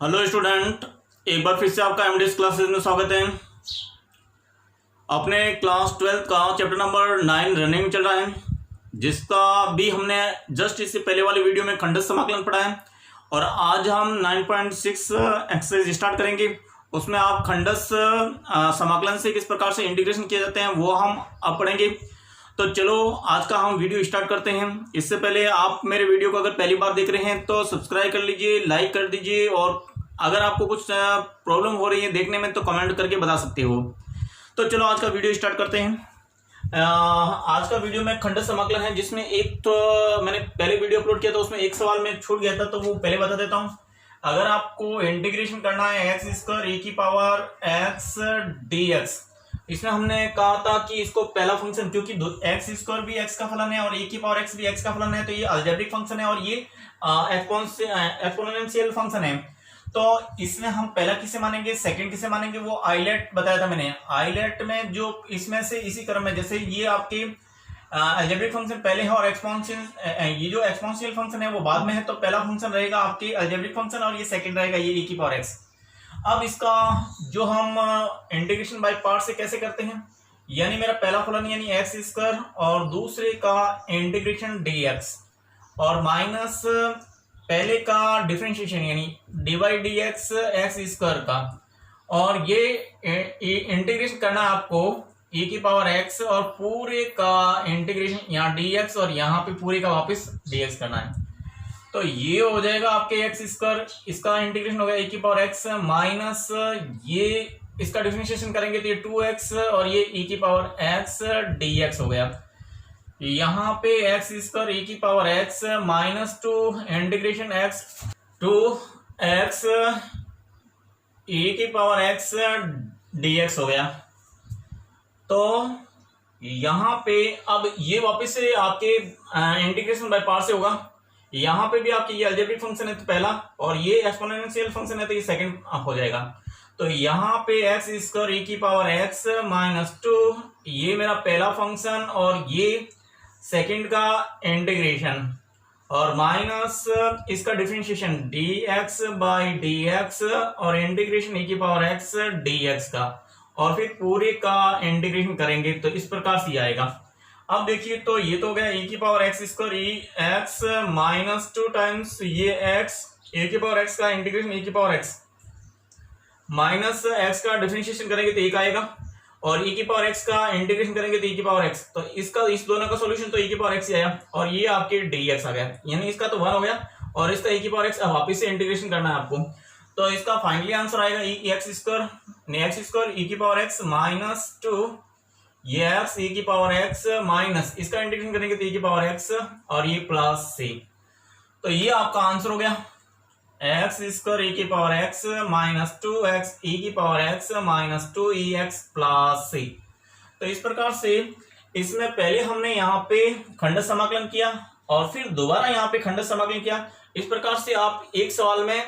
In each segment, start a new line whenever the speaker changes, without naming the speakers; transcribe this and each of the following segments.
Hello student, एक बार फिर से आपका एमडीएस क्लासेस में स्वागत है। अपने क्लास 12 का चैप्टर नंबर 9 रनिंग चल रहा है, जिसका भी हमने जस्ट इससे पहले वाली वीडियो में खंडस समाकलन पढ़ा है। और आज हम 9.6 एक्सरसाइज स्टार्ट करेंगे। उसमें आप खंडस समाकलन से किस प्रकार से इंटीग्रेशन किए जाते हैं वो हम अब पढ़ेंगे। तो चलो आज का हम वीडियो स्टार्ट करते हैं। इससे पहले आप मेरे वीडियो को अगर पहली बार देख रहे हैं तो सब्सक्राइब कर लीजिए, लाइक कर दीजिए, और अगर आपको कुछ प्रॉब्लम हो रही है देखने में तो कमेंट करके बता सकते हो। तो चलो आज का वीडियो स्टार्ट करते हैं। आज का वीडियो में खंडस समाकलन है, जिसमें एक तो मैंने पहले वीडियो अपलोड किया था, उसमें एक सवाल में छूट गया था तो वो पहले बता देता हूँ। अगर आपको इंटीग्रेशन करना है एक्स स्क्वायर e की पावर x dx, इसमें हमने कहा था कि इसको पहला फंक्शन, क्योंकि एक्स स्क्वायर भी x का फलन है और e की पावर x भी x का फलन है, तो ये अलजेब्रिक फंक्शन है और ये एक्सपोनेंशियल फंक्शन है। तो इसमें हम पहला किसे मानेंगे, सेकंड किसे मानेंगे, वो आइलेट बताया था मैंने। आइलेट में जो इसमें से इसी क्रम में, जैसे ये आपके अलजेब्रिक फंक्शन पहले है और एक्सपोनेंशियल, ये जो एक्सपोनेंशियल फंक्शन है वो बाद में है, तो पहला फंक्शन रहेगा आपके अलजेब्रिक फंक्शन और ये सेकंड रहेगा ये e की पावर x। अब इसका जो हम इंटीग्रेशन बाय पार्ट से कैसे करते हैं, यानी मेरा पहला फलन यानी एक्स स्क्वायर और दूसरे का इंटीग्रेशन dx और माइनस पहले का डिफरेंशिएशन यानी dy dx एक्स स्क्वायर का, और ये इंटीग्रेशन करना है आपको e की पावर x और पूरे का इंटीग्रेशन यहाँ dx और यहाँ पे पूरे का वापस dx करना है। तो ये हो जाएगा आपके एक्स स्क्वायर, इसका इंटीग्रेशन हो गया e की पावर x माइनस ये इसका डिफरेंशिएशन करेंगे तो ये 2x और ये e की पावर x dx हो गया। यहाँ पे एक्स स्क्वायर e की power x minus 2 integration x 2x e की पावर x dx हो गया। तो यहाँ पे अब ये वापस से आपके इंटीग्रेशन बाय पार्ट से होगा। यहाँ पे भी आपकी ये अलजेब्रिक फंक्शन है तो पहला, और ये एक्सपोनेंशियल फंक्शन है तो ये सेकंड हो जाएगा। तो यहाँ पे एक्स स्क्वायर e की पावर x माइनस 2 ये मेरा पहला फंक्शन और ये सेकंड का इंटीग्रेशन और माइनस इसका डिफरेंशिएशन dx बाई dx और इंटीग्रेशन e की पावर x dx का, और फिर पूरे का इंटीग्रेशन करेंगे तो इस प्रकार से आएगा। अब देखिए, तो ये तो हो गया e की power x square e x minus 2 times ये x e की पावर x का इंटीग्रेशन e की पावर x माइनस x का डिफरेंशिएशन करेंगे तो 1 आएगा, और e की पावर x का इंटीग्रेशन करेंगे तो e की पावर x, तो इसका इस दोनों का सॉल्यूशन तो e की पावर x ही आया, और ये आपके dx आ गया, यानी इसका तो 1 हो गया और इसका e की पावर x वापिस से इंटीग्रेशन करना है आपको। तो इसका फाइनली आंसर आएगा एक्स स्क्वायर e की पावर x माइनस 2 ये x e की पावर x माइनस इसका इंटीग्रेशन करेंगे तो e की पावर x और ये प्लस c। तो ये आपका आंसर हो गया एक्स स्क्वायर e की power x minus 2x e की power x minus 2ex plus c। तो इस प्रकार से इसमें पहले हमने यहाँ पे खंडस समाकलन किया और फिर दोबारा यहाँ पे खंडस समाकलन किया। इस प्रकार से आप एक सवाल में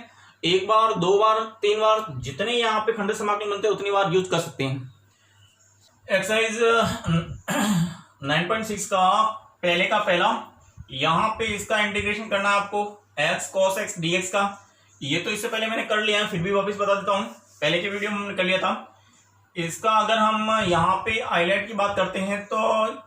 एक बार, दो बार, तीन बार, जितने यहाँ पे खंडस समाकलन बनते हैं उतनी बार यूज कर सकते हैं। एक्सरसाइज 9.6 का पहले का पहला, यहाँ पे इसका इंटीग्रेशन करना है आपको x cos x dx का। ये तो इससे पहले मैंने कर लिया है, फिर भी वापस बता देता हूँ, पहले के वीडियो में हमने कर लिया था। इसका अगर हम यहाँ पे आइलेट की बात करते हैं तो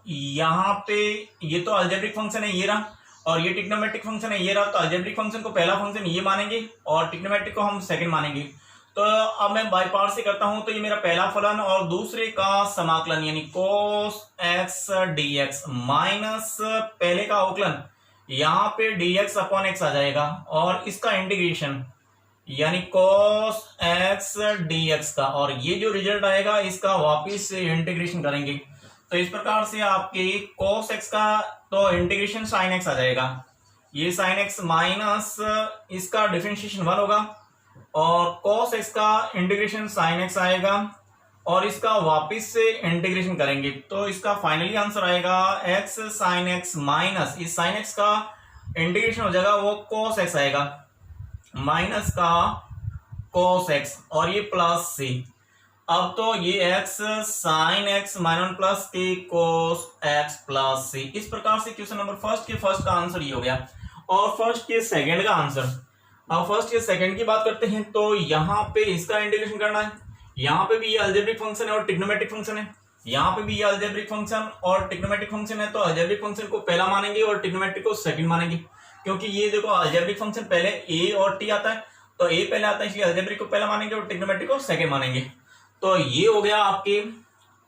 यहाँ पे ये तो अलजेब्रिक फंक्शन है ये रहा, और ये ट्रिग्नोमेट्रिक फंक्शन है ये रहा। तो अलजेब्रिक फंक्शन को पहला फंक्शन ये मानेंगे और ट्रिग्नोमेट्रिक को हम सेकंड मानेंगे। तो अब मैं बाय पार्ट से करता हूं, तो ये मेरा पहला फलन और दूसरे का समाकलन यानी cos x dx माइनस पहले का अवकलन, यहाँ पे dx अपॉन x आ जाएगा, और इसका इंटीग्रेशन यानी cos x dx का, और ये जो रिजल्ट आएगा इसका वापिस से इंटीग्रेशन करेंगे। तो इस प्रकार से आपके cos x का तो इंटीग्रेशन sin x आ जाएगा, ये sin x माइनस इसका डिफरेंशिएशन 1 होगा और cos x का इंटीग्रेशन sin x आएगा, और इसका वापिस से इंटीग्रेशन करेंगे तो इसका फाइनली आंसर आएगा x sin x माइनस इस sin x का इंटीग्रेशन हो जाएगा वो cos x आएगा माइनस का cos x और ये प्लस c। अब तो ये x sin x minus plus के cos x प्लस c। इस प्रकार से क्वेश्चन नंबर फर्स्ट के फर्स्ट का आंसर ये हो गया, और फर्स्ट के सेकंड का आंसर अब फर्स्ट ये सेकंड की बात करते हैं, तो यहाँ पे इसका इंटीग्रेशन करना है। यहाँ पे भी ये अलजेब्रिक फंक्शन है और ट्रिग्नोमेट्रिक फंक्शन है, यहाँ पे भी ये अलजेब्रिक फंक्शन और ट्रिग्नोमेट्रिक फंक्शन है। तो अलजेब्रिक फंक्शन को पहला मानेंगे और ट्रिग्नोमेट्रिक को सेकंड मानेंगे, क्योंकि ये देखो अलजेब्रिक फंक्शन पहले ए और टी आता है, तो ए पहले आता है, इसलिए अलजेब्रिक को पहला मानेंगे और ट्रिग्नोमेट्रिक को सेकंड मानेंगे। तो ये हो गया आपके,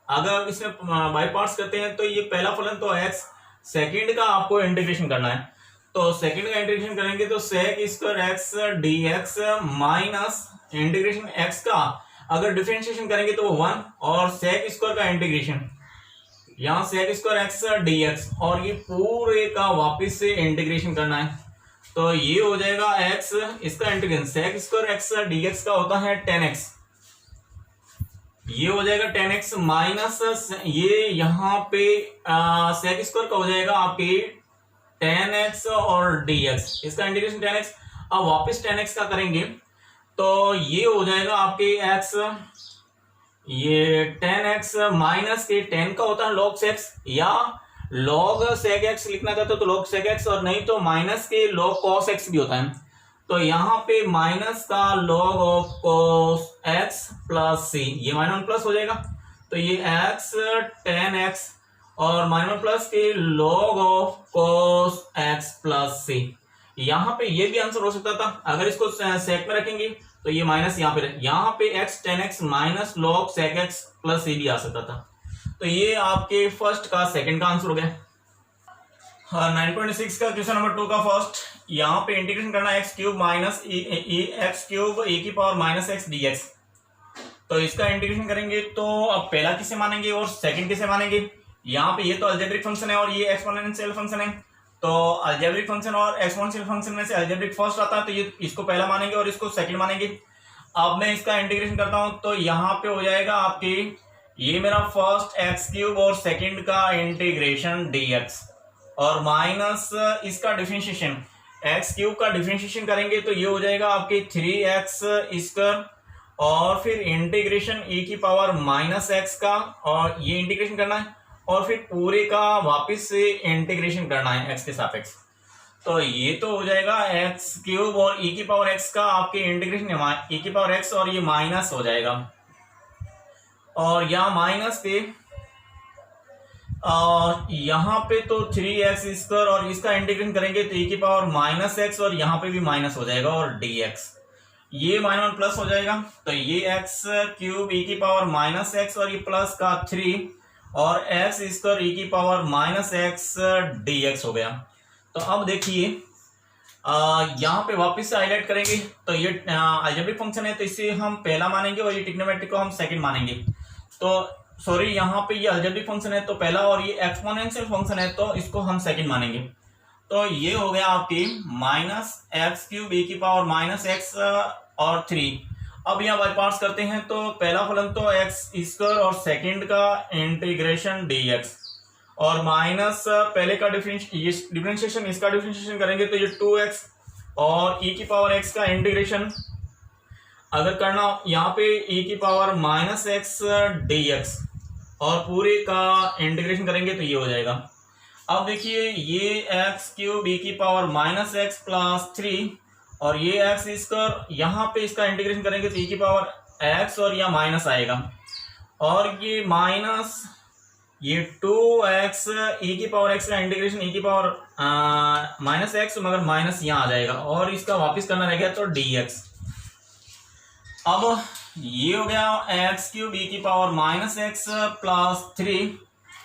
अगर इसमें बाय पार्ट्स करते हैं तो ये पहला फलन तो एक्स, सेकंड का आपको इंटीग्रेशन करना है। तो सेकंड का इंटीग्रेशन करेंगे तो sec square x d x minus integration x का अगर डिफरेंशिएशन करेंगे तो वो 1, और सेक स्क्वायर का इंटीग्रेशन यहाँ sec square x d x, और ये पूरे का वापस से इंटीग्रेशन करना है। तो ये हो जाएगा एक्स, इसका integration sec square x d x का होता है 10x, ये हो जाएगा 10x माइनस ये यहाँ पे सेक स्क्वायर का हो जाएगा आपके 10x और dx, इसका इंटीग्रेशन 10x। अब वापस 10x का करेंगे तो ये हो जाएगा आपके x, ये 10x माइनस के 10 का होता है log sec, या log sec x लिखना चाहते हो तो log sec x, और नहीं तो माइनस के log cos x भी होता है। तो यहाँ पे माइनस का log of cos x plus c, ये माइनस प्लस हो जाएगा, तो ये x 10x और माइनस प्लस के log of cos x plus c। यहाँ पे ये भी आंसर हो सकता था, अगर इसको सेक में रखेंगे तो ये माइनस यहाँ पे x 10x minus log sec x plus c भी आ सकता था। तो ये आपके फर्स्ट का सेकंड का आंसर हो गया। 9.6 का क्वेश्चन नंबर 2 का फर्स्ट, यहाँ पे इंटीग्रेशन करना है x cube minus x cube e की power minus x d x. तो इसका इंटीग्रेशन करेंगे तो अब पहला किसे मानेंगे और सेकंड किसे मानेंगे। यहाँ पे ये तो अलजेब्रिक फंक्शन है और ये एक्सपोनेंशियल फंक्शन है, तो अलजेब्रिक फंक्शन और एक्सपोनेंशियल फंक्शन में से अलजेब्रिक फर्स्ट आता है, तो ये इसको पहला मानेंगे और इसको सेकंड मानेंगे। अब मैं इसका इंटीग्रेशन करता हूं तो यहाँ पे हो जाएगा आपके ये मेरा फर्स्ट एक्स क्यूब और सेकंड का इंटीग्रेशन dx, और माइनस इसका डिफरेंशिएशन एक्स क्यूब का डिफरेंशिएशन करेंगे तो ये हो जाएगा आपके 3x स्क्वायर, और फिर इंटीग्रेशन e की पावर माइनस एक्स का, और ये इंटीग्रेशन करना है, और फिर पूरे का वापस से इंटीग्रेशन करना है x के सापेक्ष। तो ये तो हो जाएगा एक्स क्यूब और e की पावर x का आपके इंटीग्रेशन e की पावर x, और ये माइनस हो जाएगा, और यहाँ माइनस पे यहाँ पे तो 3x स्क्वायर, और इसका इंटीग्रेशन करेंगे तो e की पावर माइनस एक्स, और यहाँ पे भी माइनस हो जाएगा, और dx ये माइनस प्लस हो जाएगा। तो ये एक्स क्यूब e की पावर माइनस एक्स, और ये प्लस का 3 और एक्स स्क्वायर e की पावर माइनस एक्स dx हो गया। तो अब देखिए यहाँ पे वापस से हाईलाइट करेंगे, तो ये अलजेब्रिक फंक्शन है तो इसे हम पहला मानेंगे और ये ट्रिग्नोमेट्रिक को हम सेकंड मानेंगे। तो सॉरी यहाँ पे ये अलजेब्रिक फंक्शन है तो पहला, और ये एक्सपोनेंशियल फंक्शन है तो इसको हम सेकंड मानेंगे। तो ये हो गया आपकी माइनस एक्स क्यूब e की पावर माइनस एक्स और 3। अब यहाँ बाय पार्ट्स करते हैं, तो पहला फलन तो एक्स स्क्वायर और सेकंड का इंटीग्रेशन dx, और माइनस पहले का डिफरेंशिएशन इसका डिफरेंशिएशन करेंगे तो ये 2x, और e की पावर x का इंटीग्रेशन अगर करना यहाँ पे e की पावर माइनस एक्स dx, और पूरे का इंटीग्रेशन करेंगे तो ये हो जाएगा। अब देखिए ये एक्स क्यूब e की पावर माइनस एक्स प्लस 3, और ये एक्स स्क्वायर यहाँ पे इसका इंटीग्रेशन करेंगे तो e की पावर x, और यह माइनस आएगा, और ये माइनस ये 2x e की पावर x का इंटीग्रेशन e की पावर माइनस एक्स, मगर माइनस यहाँ आ जाएगा, और इसका वापस करना रह गया तो dx। अब ये हो गया एक्स क्यूब e की पावर माइनस एक्स प्लस 3,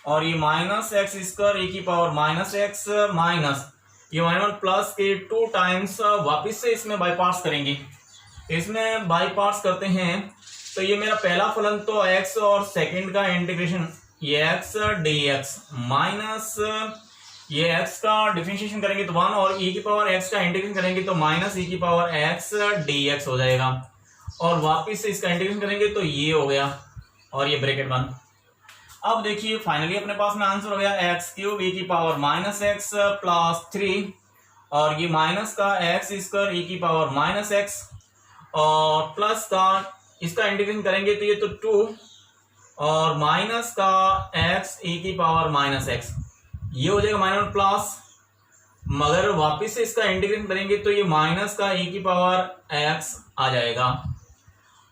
और ये माइनस एक्स स्क्वायर e की पावर माइनस एक्स माइनस ये माइनस प्लस के 2 टाइम्स वापस से इसमें बाय पार्ट्स करेंगे। इसमें बाय पार्ट्स करते हैं तो ये मेरा पहला फलन तो x और सेकंड का इंटीग्रेशन ये x dx माइनस ये x का डिफरेंशिएशन करेंगे तो 1, और e की पावर x का इंटीग्रेशन करेंगे तो माइनस e की पावर x dx हो जाएगा, और वापस से इसका इंटीग्रेशन करेंगे तो ये हो गया, और ये ब्रैकेट बंद। अब देखिए फाइनली अपने पास में आंसर हो गया एक्स क्यूब e की पावर माइनस एक्स प्लस 3, और ये माइनस का एक्स स्क्वायर e की पावर माइनस एक्स, और प्लस का इसका इंटीग्रेशन करेंगे तो ये तो 2, और माइनस का एक्स e की पावर माइनस एक्स, ये हो जाएगा माइनस प्लस, मगर वापस से इसका इंटीग्रेशन करेंगे तो ये माइनस का e की पावर x आ जाएगा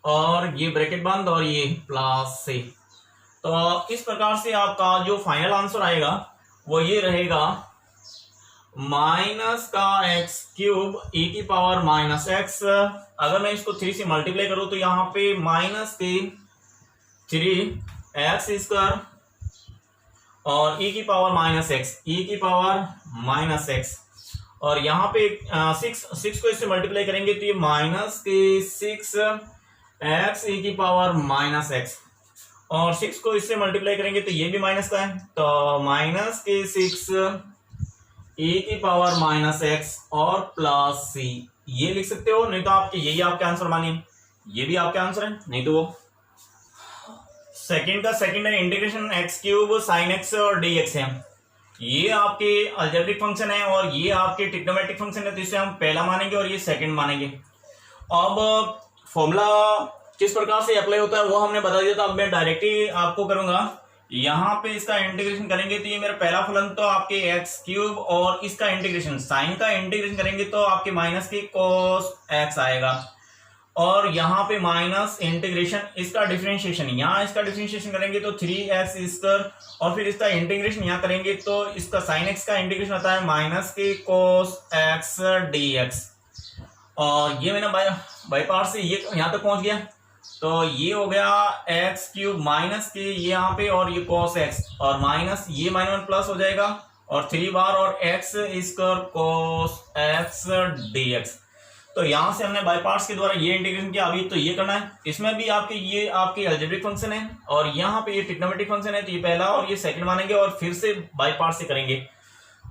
और ये ब्रैकेट बंद और ये प्लस से। तो इस प्रकार से आपका जो फाइनल आंसर आएगा वो ये रहेगा माइनस का एक्स क्यूब e की पावर माइनस एक्स। अगर मैं इसको 3 से मल्टीप्लाई करूं तो यहाँ पे माइनस के 3 एक्स स्क्वायर और e की पावर माइनस एक्स, e की पावर माइनस एक्स, और यहाँ पे 6 को इससे मल्टीप्लाई करेंगे तो ये माइनस के 6 एक्स e की पावर माइनस एक्स, और 6 को इससे मल्टीप्लाई करेंगे तो ये भी माइनस का है, तो माइनस के 6 e की पावर माइनस एक्स और प्लस सी। ये लिख सकते हो, नहीं तो आपके यही आपके आंसर मानिए, ये भी आपके आंसर है, नहीं तो वो सेकंड का secondary integration x cube sine x और डी एक्स है। ये आपके अलजेब्रिक फंक्शन है और ये आपके ट्रिग्नोमेट्रिक फंक्शन है, तो इसे हम पहला मानेंगे और ये सेकंड मानेंगे। अब फॉर्मूला किस प्रकार से अप्लाई होता है वो हमने बता दिया था, अब मैं डायरेक्टली आपको करूंगा। यहाँ पे इसका इंटीग्रेशन करेंगे तो ये मेरा पहला फलन तो आपके एक्स क्यूब, और इसका इंटीग्रेशन साइन का इंटीग्रेशन करेंगे तो आपके माइनस की कोस एक्स आएगा, और यहाँ पे माइनस इंटीग्रेशन इसका डिफरेंशिएशन, यहाँ इसका डिफरेंशिएशन करेंगे तो 3x स्क्वायर, और फिर इसका इंटीग्रेशन यहाँ करेंगे तो इसका साइन एक्स का इंटीग्रेशन आता है माइनस के कोस एक्स डी एक्स। और ये मैंने बाई पार्ट से ये यहाँ तक पहुंच गया, तो ये हो गया एक्स क्यूब माइनस के ये यहाँ पे और ये कोस एक्स, और माइनस ये -1 प्लस हो जाएगा और 3 बार और x square cos x d x. तो यहाँ से हमने बाई पार्ट्स के द्वारा ये इंटीग्रेशन किया। अभी तो ये करना है, इसमें भी आपके ये आपके अलजेब्रिक फंक्शन है और यहाँ पे ये ट्रिग्नोमेट्रिक फंक्शन है, तो ये पहला और ये सेकंड मानेंगे और फिर से बाई पार्ट से करेंगे।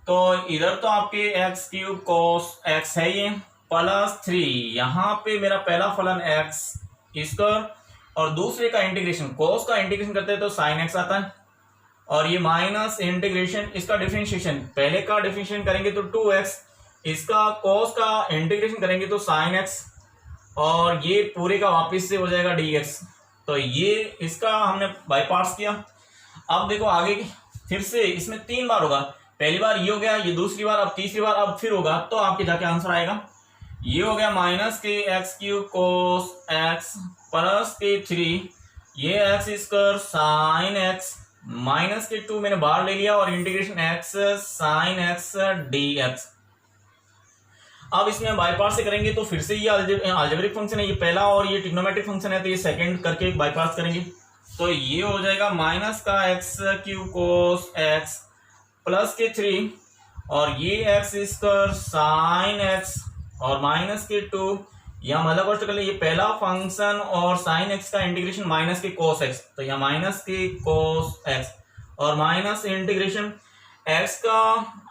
तो इधर तो आपके एक्स क्यूब कोस एक्स है ये प्लस 3, यहाँ पे मेरा पहला फलन एक्स स्क्वायर और दूसरे का इंटीग्रेशन कोस का इंटीग्रेशन करते हैं तो साइन एक्स आता है, और ये माइनस इंटीग्रेशन इसका डिफरेंशिएशन, पहले का डिफरेंशिएशन करेंगे तो 2x, इसका कोस का इंटीग्रेशन करेंगे तो साइन एक्स, और ये पूरे का वापस से हो जाएगा dx। तो ये इसका हमने बाई पार्ट्स किया। अब देखो आगे फिर से इसमें 3 बार होगा, पहली बार ये हो गया, ये दूसरी बार, अब तीसरी बार, अब फिर होगा, तो आपके जाके आंसर आएगा। ये हो गया माइनस के x cube cos x plus के 3 ये x square sine x minus के 2 मैंने बाहर ले लिया और integration x sine x d x. अब इसमें बाई पार्ट से करेंगे तो फिर से ये अलजेब्रिक फंक्शन है, ये पहला, और ये ट्रिग्नोमेट्रिक फंक्शन है तो ये सेकंड करके बाई पार्ट करेंगे, तो ये हो जाएगा माइनस का x cube cos x plus के 3 और ये एक्स स्क्वायर साइन एक्स और माइनस के 2, यहाँ मतलब कॉस्ट कर ले, ये पहला फंक्शन और साइन एक्स का इंटीग्रेशन माइनस के कोस एक्स, तो यहाँ माइनस के कोस एक्स और माइनस इंटीग्रेशन एक्स का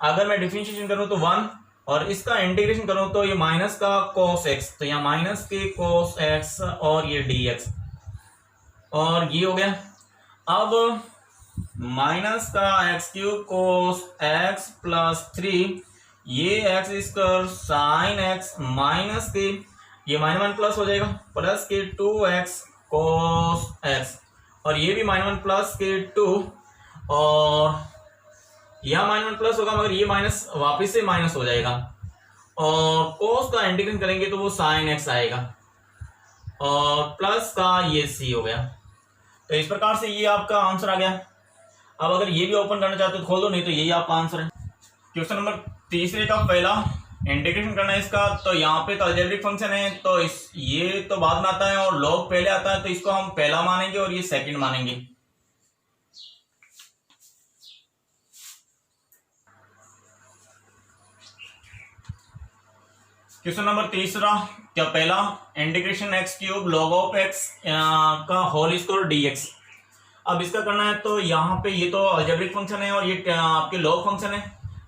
अगर मैं डिफरेंशिएशन करूँ तो 1 और इसका इंटीग्रेशन करूँ तो ये माइनस का कोस एक्स, तो यहाँ माइनस के कोस एक्स और ये डी एक्स, और ये हो गया। अब माइनस का x cube cos x plus 3 ये x square sine x minus के ये -1 प्लस हो जाएगा प्लस के 2x कोस एक्स, और ये भी -1 प्लस के 2, और यहाँ -1 प्लस होगा मगर ये माइनस वापस से माइनस हो जाएगा, और कोस का इंटीग्रेशन करेंगे तो वो साइन एक्स आएगा, और प्लस का ये c हो गया। तो इस प्रकार से ये आपका आंसर आ गया। अब अगर ये भी ओपन करना चाहते हो तो खोल दो, नहीं तो यही आपका आंसर है। क्वेश्चन नंबर 3 का पहला इंटीग्रेशन करना है इसका, तो यहाँ पे तो अलजेब्रिक फंक्शन है तो इस ये तो बाद में आता है और लॉग पहले आता है, तो इसको हम पहला मानेंगे और ये सेकंड मानेंगे। क्वेश्चन नंबर 3 क्या पहला integration x cube log of x का होल स्क्वायर डीएक्स। अब इसका करना है तो यहाँ पे ये तो अलजेब्रिक फंक्शन है और ये आपके लॉग फंक्शन है,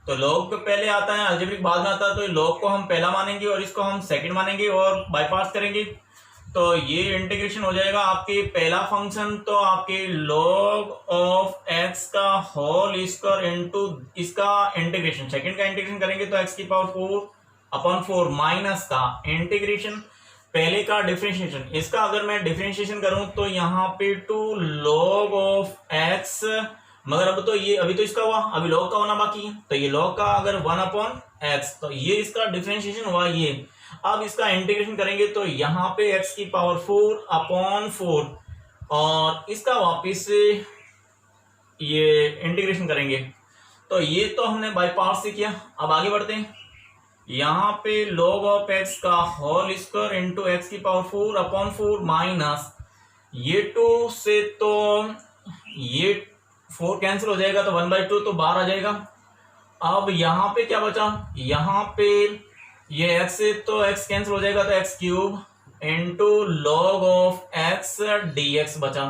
तो लॉग पहले आता है अलजेब्रिक बाद में आता है, तो लॉग को हम पहला मानेंगे और इसको हम सेकंड मानेंगे और बाई पार्ट्स करेंगे, तो ये इंटीग्रेशन हो जाएगा आपके पहला फंक्शन तो आपके लॉग ऑफ एक्स का होल स्क्वायर इनटू इसका इंटीग्रेशन, सेकंड का इंटीग्रेशन करेंगे तो एक्स की पावर 4/4 माइनस का इंटीग्रेशन पहले का डिफरेंशिएशन, इसका अगर मैं डिफरेंशिएशन करूं तो यहाँ पे 2 log ऑफ एक्स, मगर अब तो ये अभी तो इसका हुआ, अभी log का होना बाकी है, तो ये log का अगर 1/4 एक्स, तो ये इसका डिफरेंशिएशन हुआ ये। अब इसका इंटीग्रेशन करेंगे तो यहाँ पे एक्स की पावर 4 अपॉन 4 और इसका वापिस से ये इंटीग्रेशन करेंगे। तो ये तो हमने बाय पार्ट से किया। अब आगे बढ़ते हैं। यहाँ पे log ऑफ एक्स का होल स्क्वायर इंटू एक्स की पावर 4 अपॉन 4 माइनस ये 2 से तो ये 4 कैंसिल हो जाएगा तो 1/2 तो बाहर आ जाएगा। अब यहाँ पे क्या बचा, यहाँ पे ये x से तो x कैंसिल हो जाएगा तो x cube into log of x dx बचा।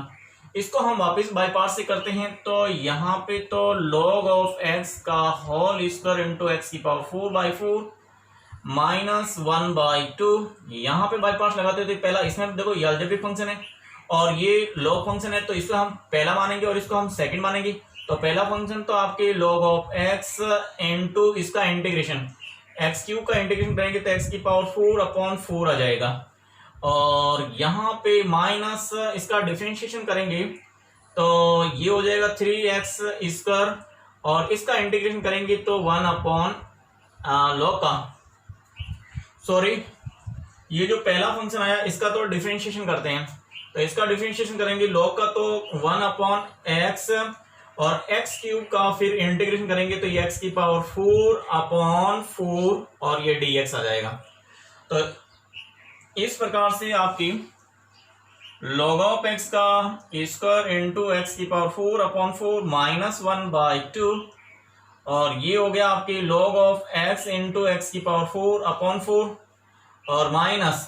इसको हम वापस बाय पार्ट से करते हैं तो यहाँ पे तो log ऑफ x का होल स्क्वायर इंटू एक्स की पावर 4/4 माइनस 1/2। यहाँ पे बाय पार्ट लगाते थे पहला, इसमें देखो ये अलजेब्रिक फंक्शन है और ये लॉग फंक्शन है तो इसको हम पहला मानेंगे और इसको हम सेकंड मानेंगे। तो पहला फंक्शन तो आपके log ऑफ x इंटू इसका इंटीग्रेशन एक्स क्यूब का इंटीग्रेशन करेंगे तो एक्स की पावर 4 अपॉन 4 आ जाएगा और यहाँ पे माइनस इसका डिफरेंशिएशन करेंगे तो ये हो जाएगा 3x स्क्वायर और इसका इंटीग्रेशन करेंगे तो 1 अपॉन log का सॉरी ये जो पहला फंक्शन आया इसका तो डिफरेंशिएशन करते हैं। तो इसका डिफरेंशिएशन करेंगे log का तो 1 अपॉन एक्स और एक्स क्यूब का फिर इंटीग्रेशन करेंगे तो ये एक्स की पावर 4 अपॉन 4 और ये dx आ जाएगा। तो इस प्रकार से आपकी log ऑफ एक्स का स्क्वायर इंटू एक्स की पावर 4 अपॉन 4 माइनस 1/2 और ये हो गया आपकी log of x into x की पावर 4 अपॉन 4 और माइनस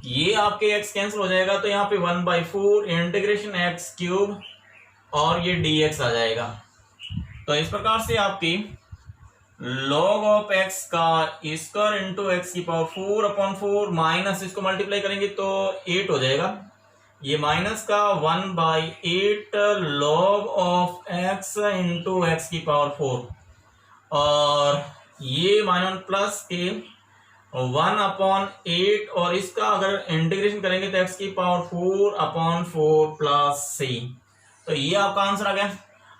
ये आपके x कैंसिल हो जाएगा तो यहाँ पे 1/4 इंटीग्रेशन एक्स क्यूब और ये dx आ जाएगा। तो इस प्रकार से आपकी log ऑफ x का स्क्वायर इंटू एक्स की पावर 4 अपॉन 4 माइनस इसको मल्टीप्लाई करेंगे तो 8 हो जाएगा। ये माइनस का 1/8 log of x into x की पावर 4 और ये माइनस प्लस के 1 अपॉन 8 और इसका अगर इंटीग्रेशन करेंगे तो x की पावर 4 अपॉन 4 प्लस c। तो ये आपका आंसर आ गया।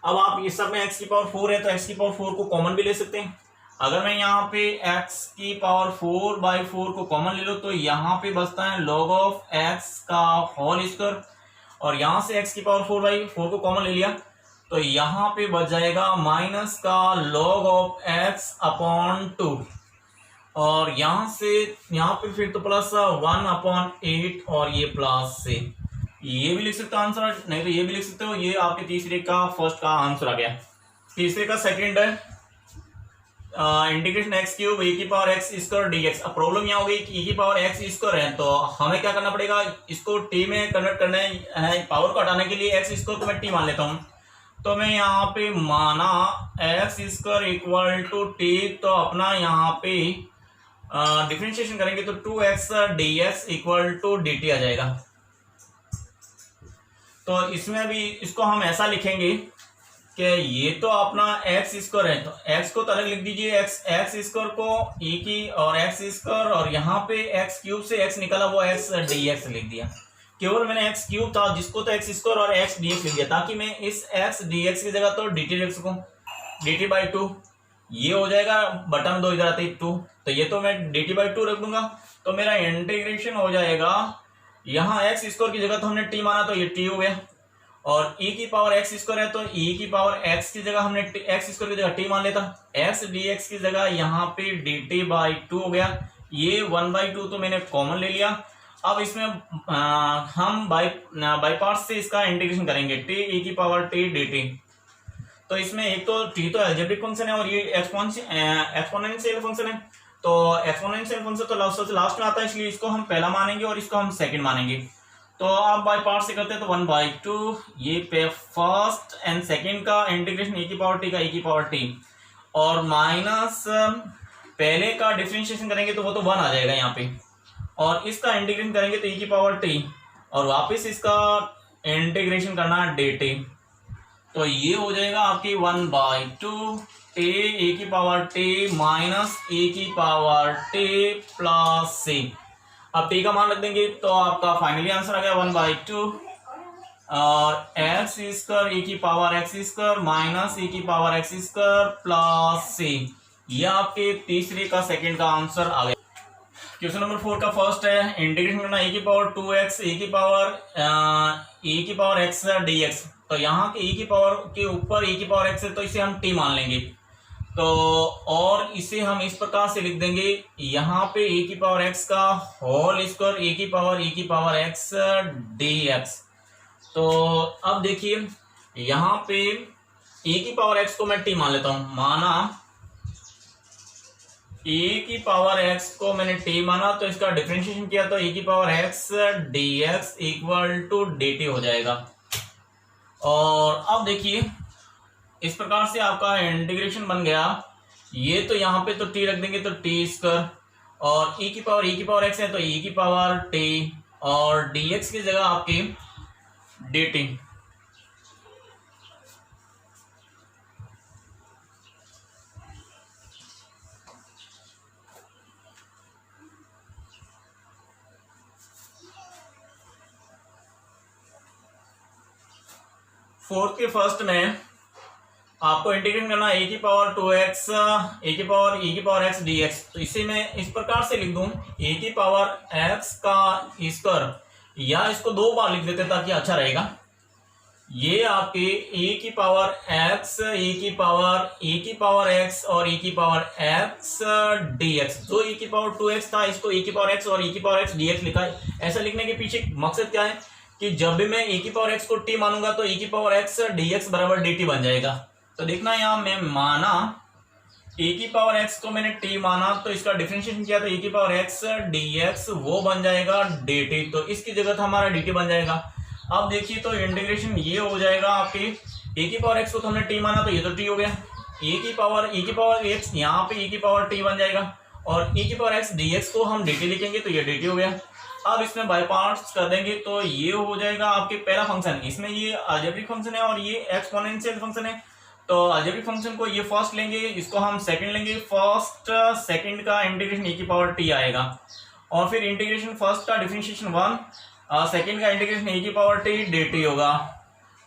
अब आप इस सब में x की पावर 4 है तो x की पावर 4 को कॉमन भी ले सकते हैं। अगर मैं यहाँ पे x की पावर 4/4 को कॉमन ले लो तो यहाँ पे बचता है log ऑफ x का होल स्क्वायर और यहाँ से x की पावर 4/4 को कॉमन ले लिया तो यहाँ पे बच जाएगा माइनस का log ऑफ x अपॉन 2 और यहाँ से यहाँ पे फिर तो प्लस 1 अपॉन 8 और ये प्लस से ये भी लिख सकते हो आंसर, नहीं तो ये भी लिख सकते हो। ये आपके तीसरे का फर्स्ट का आंसर आ गया। तीसरे का सेकंड है इंटीग्रेशन एक्स क्यूब ए की पावर एक्स स्क्वायर dx। अब प्रॉब्लम यहाँ हो गई कि e की पावर एक्स स्क्वायर है तो हमें क्या करना पड़ेगा, इसको t में कन्वर्ट करना है। पावर को हटाने के लिए एक्स स्क्वायर को मैं t मान लेता हूँ तो मैं यहाँ पे माना x square equal to t तो अपना यहाँ पे डिफरेंशिएशन करेंगे तो 2x dx equal to dt आ जाएगा। तो इसमें भी इसको हम ऐसा लिखेंगे कि ये तो अपना एक्स स्क्वायर है तो एक्स को तो अलग लिख दीजिए, एक्स स्क्वायर को e की और एक्स स्क्वायर और यहाँ पे एक्स क्यूब से एक्स निकला वो एक्स dx लिख दिया। केवल मैंने एक्स क्यूब था जिसको तो एक्स स्क्वायर और एक्स dx लिख दिया ताकि मैं इस एक्स dx की जगह तो dt लिख सकूं। dt/2 ये हो जाएगा, बटन 2 इधर आते ही 2 तो ये तो मैं dt/2 रख दूंगा तो मेरा इंटीग्रेशन हो जाएगा। यहाँ एक्स स्क्वायर की जगह तो हमने t माना तो ये t हो गया और e की पावर एक्स स्क्वायर है तो e की पावर x की जगह हमने एक्स स्क्वायर की जगह t मान लेता, x dx की जगह यहाँ पे dt/2 हो गया। ये 1/2 तो मैंने कॉमन ले लिया। अब इसमें हम बाई पार्ट से इसका इंटीग्रेशन करेंगे t e की पावर t dt। तो इसमें एक तो t तो अलजेब्रिक फंक्शन है और ये एक्सपोनेंशियल फंक्शन है तो एक्सपोनेंशियल फंक्शन तो लास्ट में आता है इसलिए इसको हम पहला मानेंगे और इसको हम सेकंड मानेंगे। तो आप बाय पार्ट से करते हैं तो 1/2 ये पे फर्स्ट एंड सेकंड का इंटीग्रेशन e की पावर t का e की पावर t और माइनस पहले का डिफरेंशिएशन करेंगे तो वो तो 1 आ जाएगा यहाँ पे और इसका इंटीग्रेशन करेंगे तो e की पावर t और वापस इसका इंटीग्रेशन करना dt। तो ये हो जाएगा आपकी 1/2 t e की पावर t माइनस e की पावर t प्लस c। अब t का मान रख देंगे तो आपका फाइनली आंसर आ गया 1/2 और एक्स स्क्वायर e की power x square minus e की power x square plus c। ये आपके तीसरे का सेकंड का आंसर आ गया। क्वेश्चन नंबर 4 का फर्स्ट है, इंटीग्रेशन करना e की पावर 2x e की पावर x dx। तो यहाँ के e की पावर के ऊपर e की पावर x है, तो इसे हम t मान लेंगे। तो और इसे हम इस प्रकार से लिख देंगे, यहाँ पे e की पावर x का होल स्क्वायर e की पावर x dx। तो अब देखिए यहाँ पे e की पावर x को मैं t मान लेता हूँ, माना e की पावर x को मैंने t माना, तो इसका डिफरेंशिएशन किया तो e की power x dx equal to dt हो जाएगा। और अब देखिए इस प्रकार से आपका इंटीग्रेशन बन गया। ये तो यहाँ पे तो t रख देंगे तो t स्क्वायर, और e की पावर x है तो e की पावर t, और dx की जगह आपकी dt। फोर्थ के फर्स्ट में आपको इंटीग्रेट करना e की पावर 2x e की पावर x dx। तो इसे मैं इस प्रकार से लिख दूं, e की पावर x का स्क्वायर, या इसको दो बार लिख देते ताकि अच्छा रहेगा। ये आपके e की पावर x e की पावर x और e की पावर x dx। जो e की पावर 2x था, इसको e की पावर x और e की पावर x dx लिखा है। ऐसा लिखने के पीछे मकसद क्या है कि जब भी मैं e की पावर x को t मानूंगा तो e की पावर x dx बराबर dt बन जाएगा। तो देखना यहाँ मैं माना e की पावर x को मैंने t माना, तो इसका डिफरेंशिएशन किया तो e की पावर x dx वो बन जाएगा dt। तो इसकी जगह था हमारा dt बन जाएगा। अब देखिए तो इंटीग्रेशन ये हो जाएगा आपके e की पावर x को तो हमने t माना, तो ये तो t हो गया। e की पावर x यहाँ पे e की पावर t बन जाएगा, और e की पावर x dx को हम dt लिखेंगे तो ये dt हो गया। अब इसमें बाय पार्ट्स कर देंगे तो ये हो जाएगा आपके पहला फंक्शन। इसमें ये अलजेब्रिक फंक्शन है और ये एक्सपोनेंशियल फंक्शन है। तो अलजेब्रिक फंक्शन को ये फर्स्ट लेंगे, इसको हम सेकंड लेंगे। फर्स्ट सेकंड का इंटीग्रेशन e की पावर t आएगा, और फिर इंटीग्रेशन फर्स्ट का डिफरेंशिएशन 1, सेकंड का इंटीग्रेशन e की पावर t dt होगा।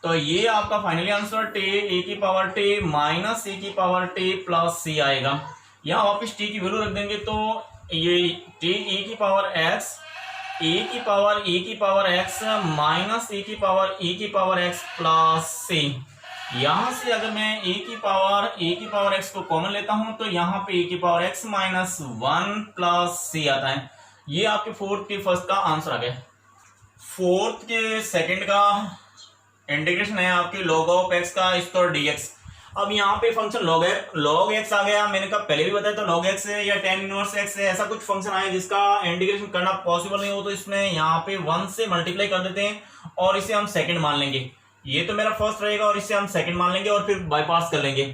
तो ये आपका फाइनली आंसर t e की पावर t माइनस e की पावर t प्लस c आएगा। यहाँ वापिस t की वैल्यू रख देंगे तो ये t e की पावर x e की पावर x माइनस e की पावर x प्लस c। यहां से अगर मैं e की पावर x को कॉमन लेता हूं तो यहाँ पे e की power x minus 1 plus c आता है। ये आपके फोर्थ के फर्स्ट का आंसर आ गया। फोर्थ के सेकंड का इंटीग्रेशन है आपकी log ऑफ x का स्क्वायर dx। अब यहाँ पे फंक्शन log x आ गया। मैंने कहा पहले भी बताया, तो log x है या tan इनवर्स x है, ऐसा कुछ फंक्शन आया जिसका इंटीग्रेशन करना पॉसिबल नहीं हो तो इसमें यहाँ पे 1 से मल्टीप्लाई कर देते हैं और इसे हम सेकंड मान लेंगे। ये तो मेरा फर्स्ट रहेगा और इसे हम सेकंड मान लेंगे और फिर बाईपास कर लेंगे।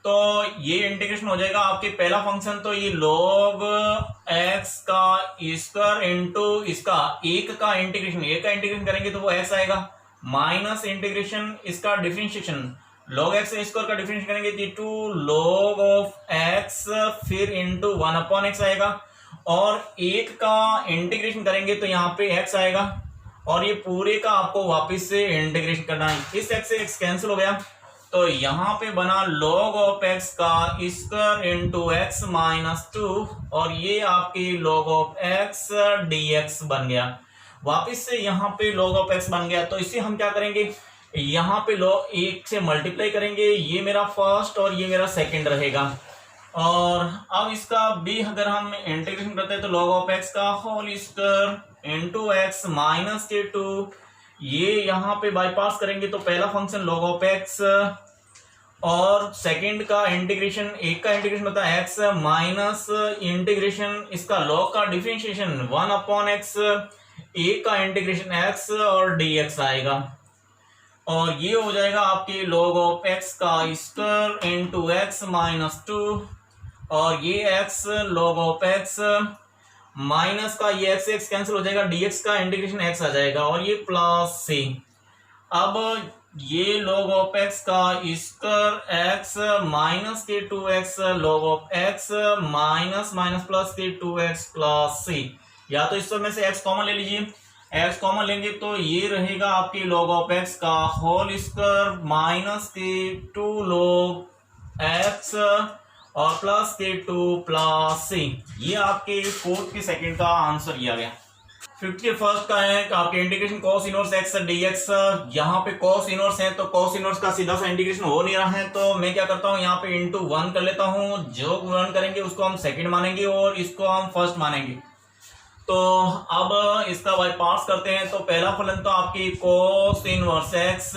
तो ये इंटीग्रेशन हो जाएगा आपके पहला फंक्शन, तो ये log x का स्क्वायर इंटू इसका एक का इंटीग्रेशन करेंगे तो वो x आएगा, माइनस इंटीग्रेशन इसका डिफरेंशिएशन log x स्क्वायर का डिफरेंशिएशन करेंगे तो 2 log ऑफ x फिर इंटू 1/x आएगा, और एक का इंटीग्रेशन करेंगे तो यहाँ पे x आएगा, और ये पूरे का आपको वापस से इंटीग्रेशन करना है। इस x से x कैंसिल हो गया, तो यहाँ पे बना log ऑफ x का स्क्वायर इंटू x माइनस 2, और ये आपकी log ऑफ x dx बन गया। वापस से यहाँ पे log ऑफ x बन गया, तो इसे हम क्या करेंगे, यहाँ पे log 1 से मल्टीप्लाई करेंगे। ये मेरा फर्स्ट और ये मेरा सेकंड रहेगा, और अब इसका भी अगर हम इंटीग्रेशन करते हैं तो log ऑफ x का whole square into x minus के 2, ये यहाँ पे बाईपास करेंगे तो पहला फंक्शन log ऑफ x और सेकंड का इंटीग्रेशन, एक का इंटीग्रेशन होता है x माइनस इंटीग्रेशन इसका log का डिफरेंशिएशन 1/x, एक का इंटीग्रेशन x और dx आएगा, और ये हो जाएगा आपके log ऑफ x का स्क्वायर इंटू x माइनस 2, और ये x log of x minus का ये x कैंसिल हो जाएगा, dx का इंटीग्रेशन x आ जाएगा, और ये प्लस c। अब ये log ऑफ x का स्क्वायर x माइनस के 2x log of x minus plus के 2x प्लस c, या तो इस समय से x कॉमन ले लीजिए। x कॉमन लेंगे तो ये रहेगा आपकी log ऑफ x का होल स्क्वायर माइनस के 2 log x, और प्लस के 2 प्लस सी। ये आपके फोर्थ के सेकंड का आंसर किया गया। फिफ्थ के फर्स्ट का है आपके integration cos inverse x dx। यहाँ पे cos इनवर्स है तो cos इनवर्स का सीधा सा इंटीग्रेशन हो नहीं रहा है, तो मैं क्या करता हूँ यहाँ पे इंटू 1 कर लेता हूँ। जो रन करेंगे उसको हम सेकंड मानेंगे और इसको हम फर्स्ट मानेंगे। तो अब इसका बाय पार्ट्स करते हैं। तो पहला फलन तो आपकी cos इनवर्स x,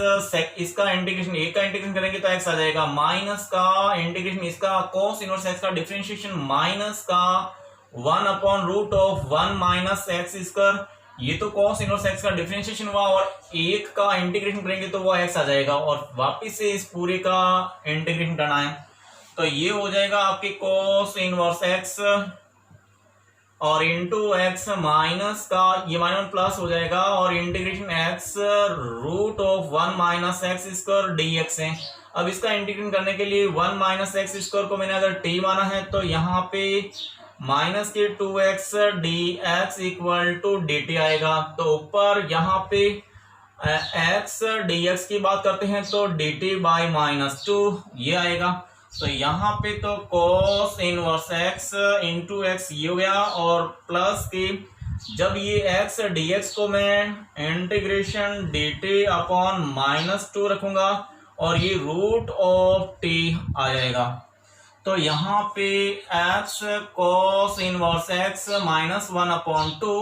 इसका इंटीग्रेशन a का इंटीग्रेशन करेंगे तो x आ जाएगा, माइनस का इंटीग्रेशन इसका cos इनवर्स x का डिफरेंशिएशन माइनस का 1 upon root of 1 minus x square. ये तो cos इनवर्स x का डिफरेंशिएशन हुआ और एक का इंटीग्रेशन करेंगे तो वो x आ जाएगा और वापिस से इस पूरे का इंटीग्रेशन करना है। तो ये हो जाएगा आपके cos इनवर्स x और इंटू एक्स माइनस का ये माइनस प्लस हो जाएगा और integration x root of 1 minus x square dx है। अब इसका इंटीग्रेशन करने के लिए 1 माइनस एक्स स्क्वायर को मैंने अगर t माना है तो यहाँ पे माइनस के 2x dx equal to dt आएगा। तो ऊपर यहाँ पे x dx की बात करते हैं तो dt बाई माइनस 2 ये आएगा। तो यहाँ पे तो cos inverse x into x ये हो गया और प्लस के जब ये x dx को मैं इंटीग्रेशन dt अपॉन माइनस 2 रखूंगा और ये रूट ऑफ t आ जाएगा। तो यहाँ पे x cos inverse x minus 1 upon 2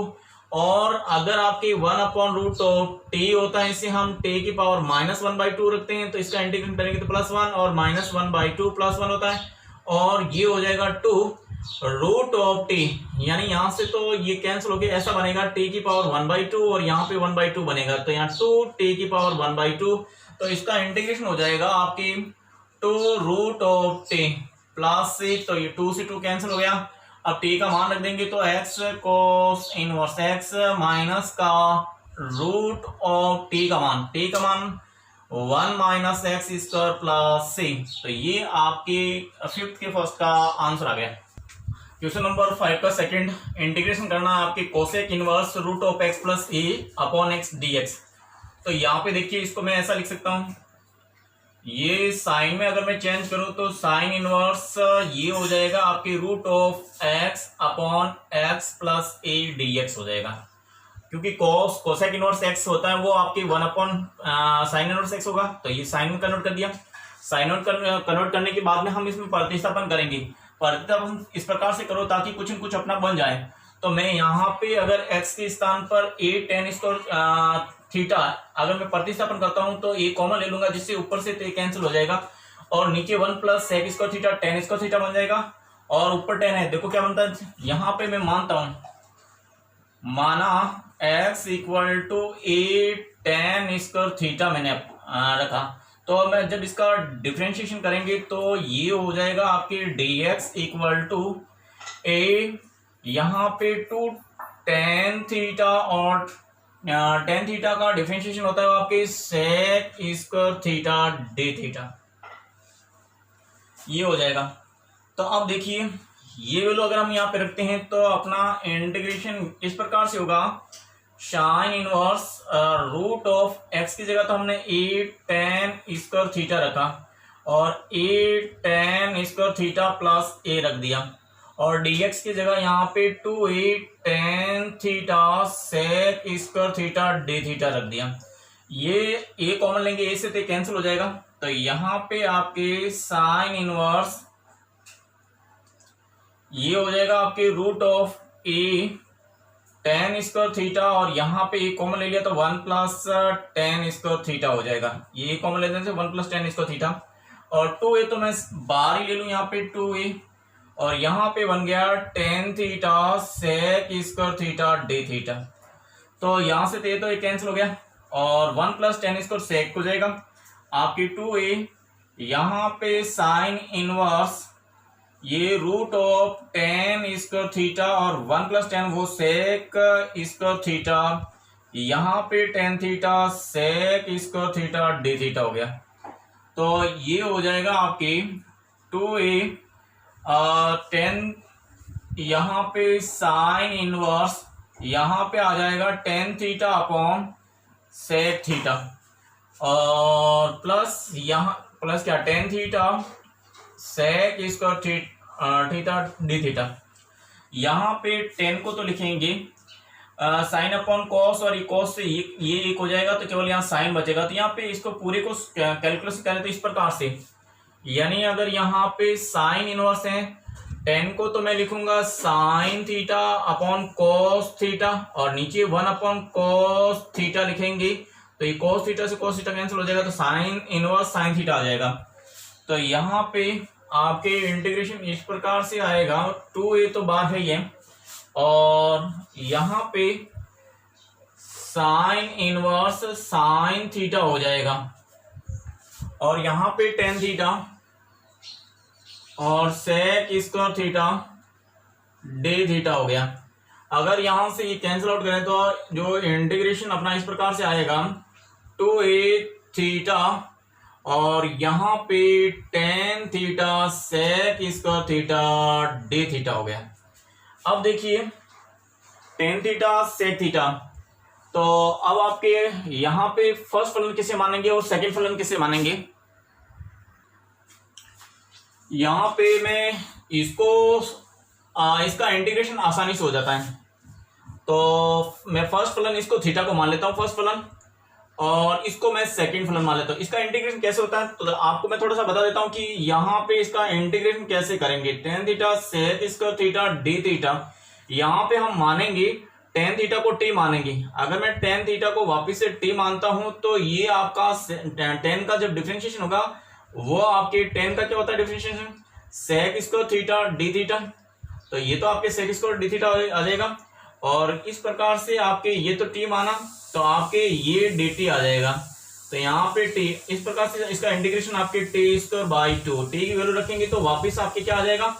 और अगर आपके 1 अपॉन रूट ऑफ t होता है इसे हम t की पावर माइनस 1/2 रखते हैं तो इसका इंटीग्रेशन करेंगे तो प्लस 1 और माइनस 1/2 प्लस 1 होता है और ये हो जाएगा 2 रूट ऑफ t, यानी यहाँ से तो ये कैंसिल होके ऐसा बनेगा t की पावर 1/2 और यहाँ पे 1/2 बनेगा तो यहाँ 2t की पावर 1/2। तो इसका इंटीग्रेशन हो जाएगा आपकी 2 रूट ऑफ t प्लस से, तो ये 2 से 2 कैंसिल हो गया। अब t का मान रख देंगे तो x cos inverse x minus का रूट ऑफ t का मान 1 minus x square plus c. तो ये आपके फिफ्थ के फर्स्ट का आंसर आ गया। क्वेश्चन नंबर 5 का सेकंड इंटीग्रेशन करना है आपके cosec inverse root of x plus a upon x dx। तो यहाँ पे देखिए इसको मैं ऐसा लिख सकता हूँ, ये साइन में अगर मैं चेंज करूं तो साइन इनवर्स ये हो जाएगा आपके root of x upon x plus a dx हो जाएगा, क्योंकि कोसेक इनवर्स x होता है वो आपके 1 अपॉन साइन इनवर्स x होगा। तो ये साइन में कन्वर्ट कर दिया। साइन कन्वर्ट करने के बाद में हम इसमें प्रतिस्थापन करेंगे। प्रतिस्थापन इस प्रकार से करो ताकि कुछ न कुछ अपना बन जाए। तो मैं यहाँ पे अगर x के स्थान पर a tan स्क्वायर थीटा अगर मैं प्रतिस्थापन करता हूं तो a कॉमन ले लूंगा जिससे ऊपर से तो कैंसिल हो जाएगा और नीचे 1 plus sec square theta tan square theta बन जाएगा और ऊपर tan है। देखो क्या बनता है, यहाँ पे मैं मानता हूं माना x equal to a tan square theta मैंने रखा। तो मैं जब इसका डिफरेंशिएशन करेंगे तो ये हो जाएगा आपके dx इक्वल टू a यहाँ पे 2 tan थीटा और tan थीटा का डिफरेंशिएशन होता है आपके sec square theta d theta, ये हो जाएगा। तो अब देखिए ये वैल्यू अगर हम यहाँ पे रखते हैं तो अपना इंटीग्रेशन इस प्रकार से होगा, sine inverse root of x की जगह तो हमने a tan स्क्वायर थीटा रखा और a tan square theta plus a रख दिया और dx की जगह यहाँ पे 2a tan theta sec square theta d theta रख दिया। ये a कॉमन लेंगे, a से तो कैंसिल हो जाएगा। तो यहाँ पे आपके साइन इनवर्स ये हो जाएगा आपके root of a tan square theta और यहाँ पे a कॉमन ले लिया तो 1 प्लस tan स्क्वायर थीटा हो जाएगा। ये कॉमन लेने से 1 प्लस tan स्क्वायर थीटा और 2a तो मैं बाहर ही ले लूँ यहाँ पे 2a और यहाँ पे बन गया tan theta sec square theta d theta. तो यहाँ से तो ये कैंसिल हो गया और 1 प्लस tan स्क्वायर sec हो जाएगा आपकी 2a यहाँ पे साइन इनवर्स ये root of tan square theta और 1 प्लस tan वो sec स्क्वायर थीटा, यहाँ पे tan theta sec square theta d theta हो गया। तो ये हो जाएगा आपकी 2a 10 यहाँ पे साइन इनवर्स यहाँ पे आ जाएगा tan theta upon sec theta और प्लस यहाँ प्लस क्या tan theta sec square theta d theta. यहाँ पे 10 को तो लिखेंगे साइन अपॉन कॉस, और कॉस से ये एक हो जाएगा तो केवल यहाँ साइन बचेगा। तो यहाँ पे इसको पूरे को कैलकुलेशन करें तो इस प्रकार से, यानी अगर यहाँ पे साइन इनवर्स है 10 को तो मैं लिखूंगा sine theta upon cos theta, और नीचे 1 अपॉन कॉस थीटा लिखेंगे तो ये कॉस थीटा से कॉस थीटा कैंसिल हो जाएगा तो साइन इनवर्स साइन थीटा आ जाएगा। तो यहाँ पे आपके इंटीग्रेशन इस प्रकार से आएगा, 2a तो बाहर है ये, और यहाँ पे साइन इनवर्स साइन थीटा हो जाएगा, और यहाँ पे टेन थीटा और sec square theta d theta हो गया। अगर यहां से ये कैंसिल आउट करें तो जो इंटीग्रेशन अपना इस प्रकार से आएगा 2a थीटा और यहाँ पे tan theta sec square theta d theta हो गया। अब देखिए टेन थीटा सेक थीटा, तो अब आपके यहाँ पे फर्स्ट फलन किसे मानेंगे और सेकंड फलन किसे मानेंगे। यहाँ पे मैं इसको इसका इंटीग्रेशन आसानी से हो जाता है, तो मैं फर्स्ट फलन इसको थीटा को मान लेता हूँ फर्स्ट फलन, और इसको मैं सेकंड फलन मान लेता हूँ। इसका इंटीग्रेशन कैसे होता है तो आपको मैं थोड़ा सा बता देता हूँ कि यहाँ पे इसका इंटीग्रेशन कैसे करेंगे। Tan theta sec square theta d theta, यहाँ पे हम मानेंगे टेन थीटा को टी मानेंगे। अगर मैं टेन थीटा को वापिस से टी मानता हूं तो ये आपका टेन का जब डिफरेंशिएशन होगा वो आपके टेन का क्या होता है differentiation, sec square theta d theta, तो ये तो आपके सेक स्क्वायर डी थीटा आ जाएगा। और इस प्रकार से आपके ये तो टी माना तो आपके ये डी टी आ जाएगा। तो यहाँ पे टी इस प्रकार से इसका इंटीग्रेशन आपके T square by two, T की वैल्यू रखेंगे तो वापिस आपके क्या आ जाएगा,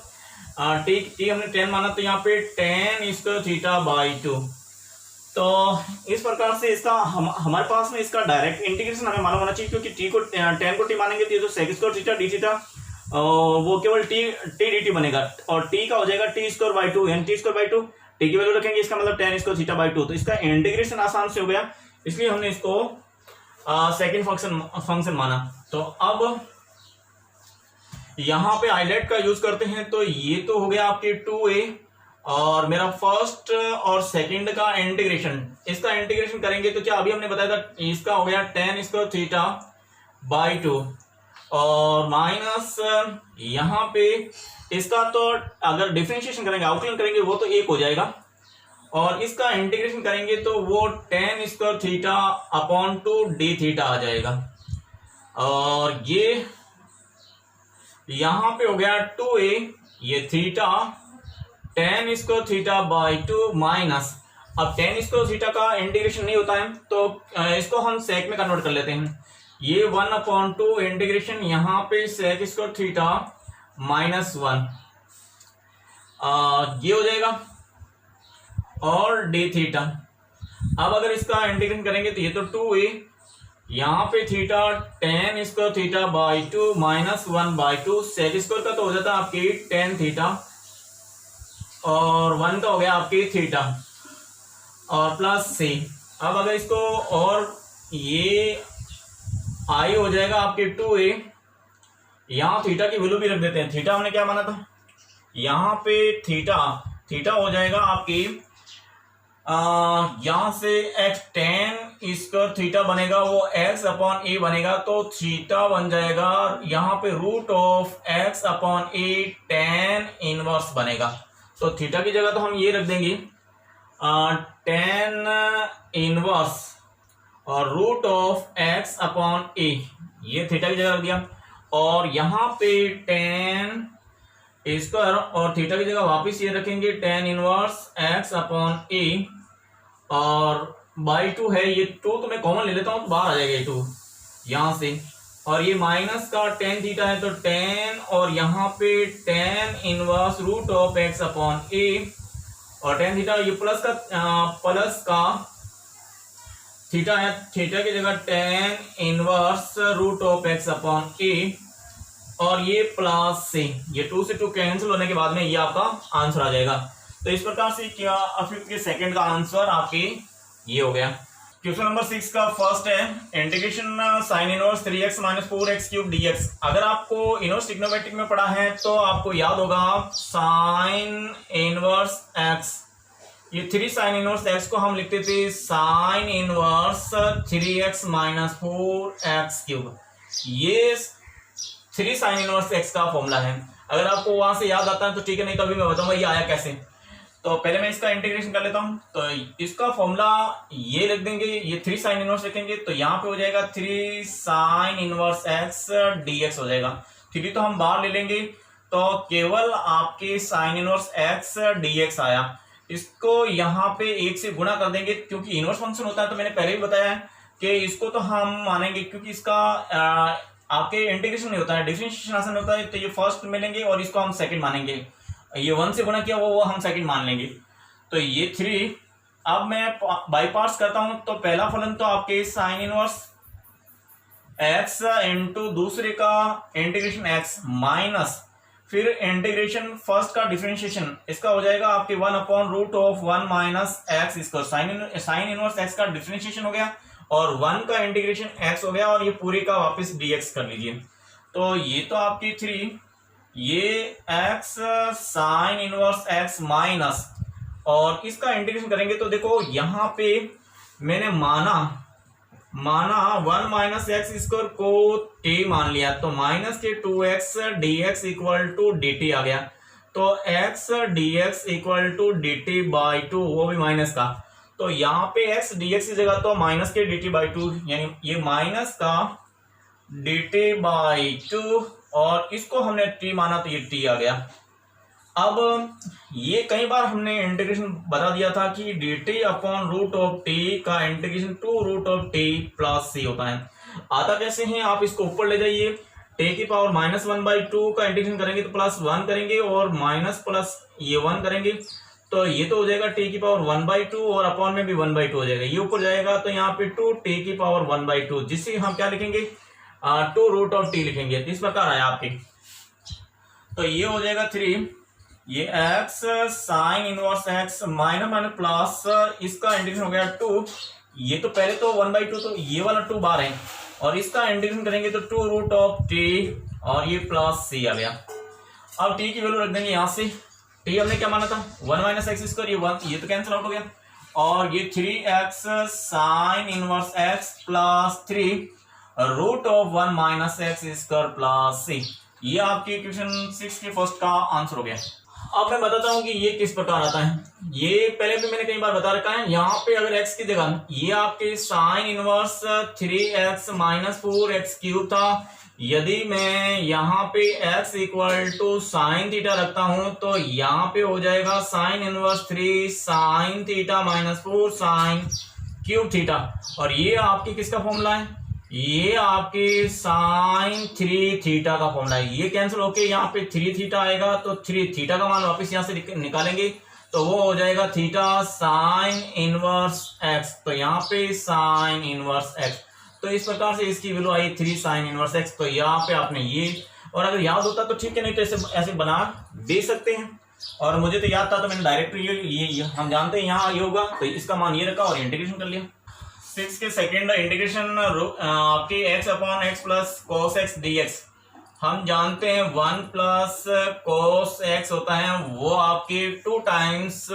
टी हमने 10 माना तो यहाँ पे ten square theta by to. तो इस प्रकार से इसका हमारे पास में इसका डायरेक्ट इंटीग्रेशन हमें मालूम होना चाहिए, क्योंकि टी को 10 को टी मानेंगे तो ये जो sec square theta d theta वो केवल टी डी टी बनेगा, और टी का हो जाएगा टी स्क्वायर बाई टू, यानी T square by two, T की वैल्यू रखेंगे इसका मतलब ten square theta by to. तो इसका इंटीग्रेशन आसान से हो गया, इसलिए हमने इसको सेकेंड फंक्शन माना। तो अब यहाँ पे आइलेट का यूज करते हैं, तो ये तो हो गया आपके 2a, और मेरा फर्स्ट और सेकंड का इंटीग्रेशन, इसका इंटीग्रेशन करेंगे तो क्या अभी हमने बताया था इसका हो गया ten square theta by to, और माइनस यहाँ पे इसका तो अगर डिफरेंशिएशन करेंगे आउटलाइन करेंगे वो तो एक हो जाएगा, और इसका इंटीग्रेशन करेंगे तो वो tan square theta upon two d theta आ जाएगा। और ये यहाँ पे हो गया 2a, ये theta tan square theta by two minus, अब टेन स्क्वायर थीटा का इंटीग्रेशन नहीं होता है तो इसको हम सेक में कन्वर्ट कर लेते हैं। ये 1 अपॉन टू इंटीग्रेशन यहाँ पे सेक स्क्वायर थीटा माइनस 1 ये हो जाएगा, और डी थीटा। अब अगर इसका इंटीग्रेशन करेंगे तो ये तो 2a, यहाँ पे theta tan square theta by two minus 1 by two, sec square का तो हो जाता है आपकी टेन थीटा, और 1 का हो गया आपकी थीटा, और प्लस c। अब अगर इसको और ये i हो जाएगा आपके 2a, यहाँ थीटा की वैल्यू भी रख देते हैं। थीटा हमने क्या माना था, यहाँ पे थीटा हो जाएगा आपकी यहाँ से x टेन स्क्वायर थीटा बनेगा वो x अपॉन a बनेगा, तो थीटा बन जाएगा यहाँ पे root of x upon a tan inverse बनेगा। तो थीटा की जगह तो हम ये रख देंगे टेन इनवर्स और root of x upon a, ये थीटा की जगह रख दिया, और यहाँ पे टेन स्क्वायर और थीटा की जगह वापस ये रखेंगे tan inverse x upon a, और बाई टू है, ये टू तो मैं कॉमन ले लेता हूँ तो बाहर आ जाएगा ये टू यहाँ से, और ये माइनस का टेन थीटा है तो टेन, और यहाँ पे tan inverse root of x upon a, और टेन थीटा ये प्लस का थीटा है, थीटा की जगह tan inverse root of x upon a, और ये प्लस से, ये 2 से 2 कैंसिल होने के बाद में ये आपका आंसर आ जाएगा। तो इस प्रकार से क्या फिफ्थ के सेकंड का आंसर आपके ये हो गया। क्वेश्चन नंबर 6 का फर्स्ट है integration sine inverse 3x minus 4x cube dx। अगर आपको इनवर्स ट्रिग्नोमेट्रिक में पढ़ा है तो आपको याद होगा साइन इनवर्स x, ये 3 साइन इनवर्स x को हम लिखते थे sine inverse 3x minus 4x cube. ये 3 साइन इनवर्स x का फॉर्मूला है। अगर आपको वहां से याद आता है तो ठीक है, नहीं तो अभी मैं बताऊंगा ये आया कैसे। तो पहले मैं इसका इंटीग्रेशन कर लेता हूं। तो इसका फॉर्मूला ये लिख देंगे, ये 3 साइन इनवर्स लिखेंगे तो यहाँ पे हो जाएगा 3 साइन इनवर्स x dx हो जाएगा। 3 तो हम बाहर ले लेंगे तो केवल आपके साइन इनवर्स x dx आया। इसको यहाँ पे 1 से गुणा कर देंगे, क्योंकि इनवर्स फंक्शन होता है तो मैंने पहले भी बताया है कि इसको तो हम मानेंगे, क्योंकि इसका आपके इंटीग्रेशन नहीं होता है, डिफरेंशिएशन आसान होता है। तो ये फर्स्ट में लेंगे और इसको हम सेकंड मानेंगे। ये 1 से गुणा किया वो हम सेकंड मान लेंगे। तो ये 3 अब मैं बाई पार्ट्स करता हूं। तो पहला फलन तो आपके साइन इनवर्स x इंटू दूसरे का इंटीग्रेशन x माइनस फिर इंटीग्रेशन फर्स्ट का डिफरेंशिएशन, इसका हो जाएगा आपके 1/√1 minus x square. Sign inverse x का डिफरेंशिएशन हो गया और 1 का इंटीग्रेशन x हो गया और ये पूरे का वापस dx कर लीजिए। तो ये तो आपकी 3, ये x sign inverse x minus और इसका इंटीग्रेशन करेंगे तो देखो यहाँ पे मैंने माना 1 माइनस x स्क्वायर को t मान लिया, तो माइनस के 2x dx equal to dt आ गया। तो x dx equal to dt by 2, वो भी माइनस का। तो यहाँ पे x dx की जगह तो माइनस के dt बाई 2, यानी ये माइनस का dt बाई 2 और इसको हमने t माना तो ये t आ गया। अब ये कई बार हमने इंटीग्रेशन बता दिया था कि dt upon root of t का integration 2 root of t plus c होता है। आता कैसे हैं, आप इसको ऊपर ले जाइए, t की पावर -1/2 का इंटीग्रेशन करेंगे तो +1 करेंगे और माइनस प्लस ये 1 करेंगे तो ये तो हो जाएगा t की पावर 1/2 और अपॉन में भी 1/2 हो जाएगा। ये ऊपर जाएगा तो यहाँ पे 2 t की पावर 1/2, जिससे हम क्या लिखेंगे 2 रूट ऑफ t लिखेंगे। इस प्रकार आया आपके। तो ये हो जाएगा 3, ये x sign inverse x minus plus इसका इंटीग्रेशन हो गया 2, ये तो पहले तो 1/2 तो ये वाला 2 बार है और इसका इंटीग्रेशन करेंगे तो 2 रूट ऑफ t और ये प्लस c आ गया। अब t की वैल्यू रख देंगे यहाँ से। t हमने क्या माना था 1 माइनस एक्स स्क्वायर, ये 1, ये तो कैंसिल आउट हो गया और ये 3x sine inverse x plus 3 root of 1 minus x square plus c। ये आपके क्वेश्चन 6 के फर्स्ट का आंसर हो गया। अब मैं बताता हूं कि ये किस प्रकार आता है। ये पहले भी मैंने कई बार बता रखा है। यहाँ पे अगर x की जगह ये आपके sine inverse 3x minus 4x cube था, यदि मैं यहाँ पे x equal to sine theta रखता हूं तो यहाँ पे हो जाएगा sine inverse 3 sine theta minus 4 sine cube theta. और ये आपकी किसका फॉर्मूला है, ये आपके साइन 3 थीटा का फॉर्मूला है। ये कैंसिल होके यहाँ पे 3 थीटा आएगा तो 3 थीटा का मान वापस यहाँ से निकालेंगे तो वो हो जाएगा थीटा साइन इनवर्स x। तो यहाँ पे साइन इनवर्स x, तो इस प्रकार से इसकी वैल्यू आई 3 साइन इनवर्स x। तो यहाँ पे आपने ये, और अगर याद होता तो ठीक है, नहीं तो ऐसे बना दे सकते हैं। और मुझे तो याद था तो मैंने डायरेक्ट ये हम जानते हैं यहाँ ये होगा तो इसका मान ये रखा और इंटीग्रेशन कर लिया। 6 के सेकेंड इंटीग्रेशन आपके x upon x plus cos x dx। हम जानते हैं 1 प्लस कॉस एक्स होता है, वो आपके 2 times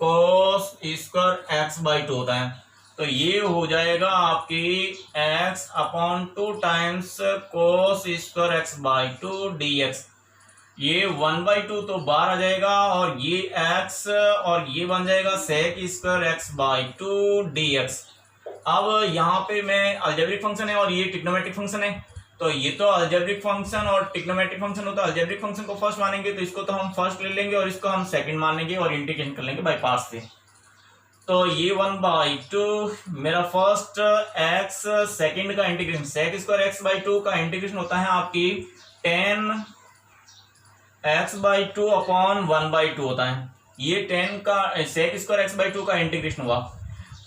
cos square x by 2 होता है। तो ये हो जाएगा आपकी x upon 2 times cos square x by 2 dx। ये 1/2 तो बाहर आ जाएगा और ये x और ये बन जाएगा sec square x by 2 dx। अब यहाँ पे मैं अलजेब्रिक फंक्शन है और ये ट्रिग्नोमेट्रिक फंक्शन है। तो ये तो अलजेब्रिक फंक्शन और ट्रिग्नोमेट्रिक फंक्शन होता है। अलजेब्रिक फंक्शन को फर्स्ट मानेंगे तो इसको तो हम फर्स्ट ले लेंगे और इसको हम सेकंड मान लेंगे और इंटीग्रेशन कर लेंगे बाय पार्ट्स से। तो ये 1/2 मेरा फर्स्ट x सेकंड का integration sec square x by 2 का इंटीग्रेशन होता है आपकी 10 x बाई 2 अपॉन 1/2 होता है। ये 10 का सेक स्क्वायर एक्स बाई 2 का इंटीग्रेशन हुआ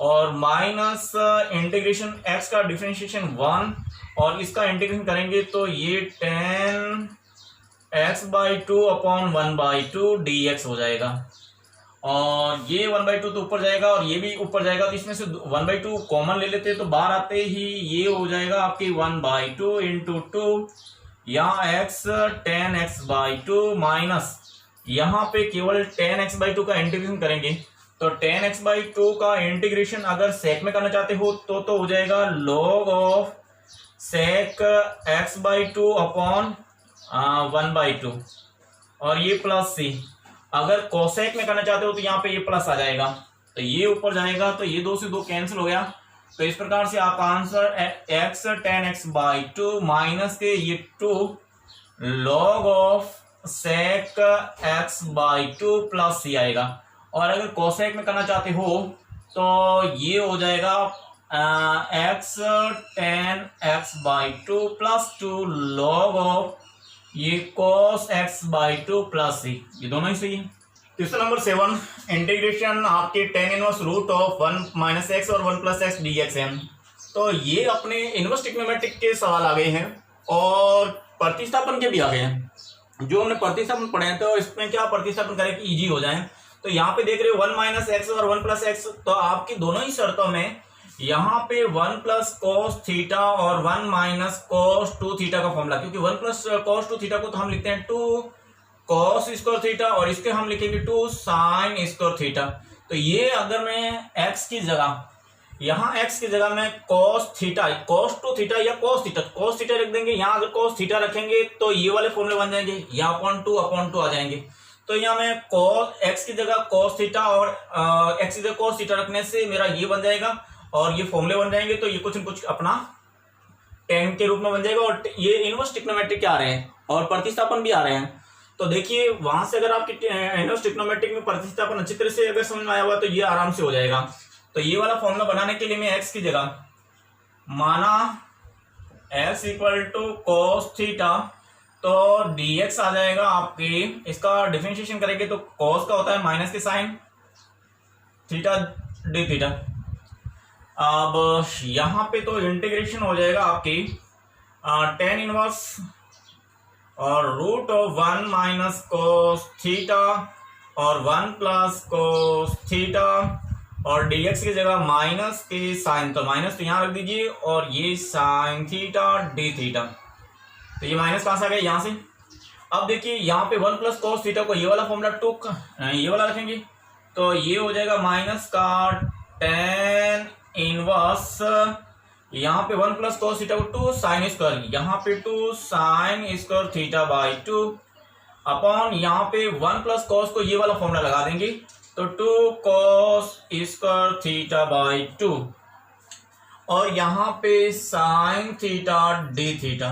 और माइनस इंटीग्रेशन x का डिफरेंशिएशन 1 और इसका इंटीग्रेशन करेंगे तो ये 10 x बाई 2 अपॉन 1/2 dx हो जाएगा। और ये 1/2 तो ऊपर जाएगा और ये भी ऊपर जाएगा, तो इसमें से 1/2 कॉमन ले लेते हैं, तो बाहर आते ही ये हो जाएगा आपकी 1/2 इंटू 2, यहाँ x tan x/2 माइनस यहाँ पे केवल tan x/2 का इंटीग्रेशन करेंगे, तो tan x/2 का इंटीग्रेशन अगर सेक में करना चाहते हो तो हो जाएगा log of sec x/2 upon 1/2 और ये प्लस c। अगर कोसेक में करना चाहते हो तो यहाँ पे ये प्लस आ जाएगा, तो ये ऊपर जाएगा, तो ये 2 से 2 कैंसिल हो गया। तो इस प्रकार से आपका answer x tan x/2 minus के ये 2 log of sec x/2 plus c आएगा। और अगर कोसेक में करना चाहते हो तो ये हो जाएगा x tan x/2 plus 2 log of ये cos x/2 प्लस c, ये दोनों ही सही है। क्वेश्चन नंबर 7, इंटीग्रेशन आपके tan inverse root of 1 minus x और 1 प्लस एक्स dx है। तो ये अपने इनवर्स ट्रिग्नोमेट्रिक के सवाल आ गए हैं और प्रतिस्थापन के भी आ गए हैं। जो हमने प्रतिस्थापन पढ़े हैं तो इसमें क्या प्रतिस्थापन करें कि इजी हो जाए। तो यहाँ पे देख रहे हो 1 माइनस एक्स और 1 प्लस एक्स, तो आपकी दोनों ही शर्तों में यहाँ पे 1 प्लस कोस थीटा और 1 माइनस कोस 2 थीटा का फॉर्मूला, क्योंकि 1 प्लस कोस 2 थीटा को तो हम लिखते हैं 2 कोस स्क्वायर थीटा और इसके हम लिखेंगे 2 साइन स्क्वायर थीटा। तो ये अगर मैं x की जगह, यहाँ x की जगह में कोस थीटा, कोस 2 थीटा या कोस थीटा रख देंगे। यहाँ अगर कोस थीटा रखेंगे तो ये वाले फॉर्मूले बन जाएंगे, यहाँ अपॉन टू आ जाएंगे। तो यहाँ मैं कोस x की जगह कोस थीटा और x की जगह कोस थीटा रखने से मेरा ये बन जाएगा और ये फॉर्मूले बन जाएंगे, तो ये कुछ न कुछ अपना tan के रूप में बन जाएगा। और ये इनवर्स ट्रिग्नोमेट्रिक के आ रहे हैं और प्रतिस्थापन भी आ रहे हैं। तो देखिए वहां से अगर आपकी इनवर्स ट्रिग्नोमेट्रिक में प्रतिस्थापन अच्छी तरह से अगर समझ में आया हुआ तो ये आराम से हो जाएगा। तो ये वाला फॉर्मूला बनाने के लिए मैं x की जगह माना x equal to cos theta, तो dx आ जाएगा आपके, इसका डिफरेंशिएशन करेंगे तो cos का होता है माइनस के साइन थीटा डी थीटा। अब यहाँ पे तो इंटीग्रेशन हो जाएगा आपकी tan इनवर्स और root of 1 minus cos theta और 1 प्लस कोस थीटा और dx की जगह माइनस के साइन, तो माइनस तो यहाँ रख दीजिए और ये साइन थीटा डी थीटा। तो ये माइनस कहाँ से आ गया, यहाँ से। अब देखिए यहाँ पे 1 प्लस कोस थीटा को ये वाला फॉर्मूला ये वाला रखेंगे, तो ये हो जाएगा माइनस का tan इनवर्स, यहाँ पे 1 प्लस कोस थीटा को 2 साइन स्क्वायर, यहाँ पे 2 sine square theta by 2 upon यहाँ पे 1 प्लस कोस को ये वाला फॉर्मूला लगा देंगे, तो 2 कोस स्क्वायर थीटा बाई 2 और यहाँ पे साइन थीटा डी थीटा।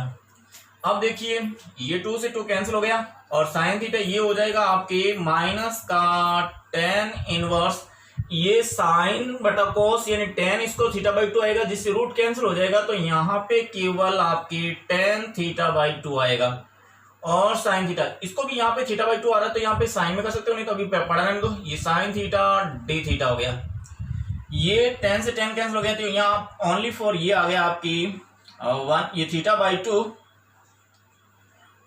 अब देखिए ये 2 से 2 कैंसिल हो गया और साइन थीटा ये हो जाएगा आपके माइनस का tan इनवर्स, ये साइन बटा कोस यानी tan इसको थीटा बाई 2 आएगा, जिससे रूट कैंसिल हो जाएगा, तो यहाँ पे केवल आपकी tan थीटा बाई 2 आएगा और साइन थीटा, इसको भी यहाँ पे थीटा बाई 2 आ रहा है तो यहाँ पे साइन में कर सकते हो, नहीं तो अभी पढ़ा रहने दो। ये साइन थीटा डी थीटा हो गया, ये tan से tan कैंसिल हो गया, तो यहाँ ओनली फॉर ये आ गया आपकी 1 ये थीटा बाई 2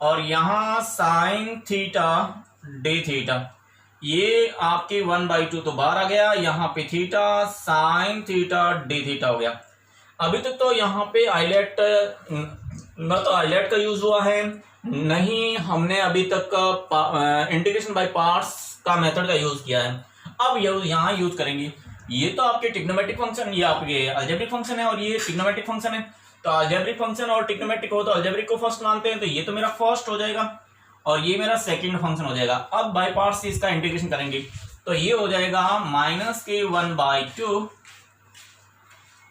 और यहाँ साइन थीटा डी थीटा, ये आपके 1/2 तो बाहर आ गया, यहाँ पे theta sine theta d theta हो गया। अभी तक तो यहाँ पे आइलेट न तो आइलेट का यूज हुआ है, नहीं हमने अभी तक इंटीग्रेशन बाय पार्ट्स का मेथड का यूज किया है। अब यहाँ यूज करेंगे, ये तो आपके ट्रिग्नोमेट्रिक फंक्शन, ये आपके अलजेब्रिक फंक्शन है और ये ट्रिग्नोमेट्रिक फंक्शन है। तो अलजेब्रिक फंक्शन और ट्रिग्नोमेट्रिक हो तो अलजेब्रिक को फर्स्ट मानते हैं, तो ये तो मेरा फर्स्ट हो जाएगा और ये मेरा सेकंड फंक्शन हो जाएगा। अब बाय पार्ट्स से इसका इंटीग्रेशन करेंगे, तो ये हो जाएगा माइनस के 1/2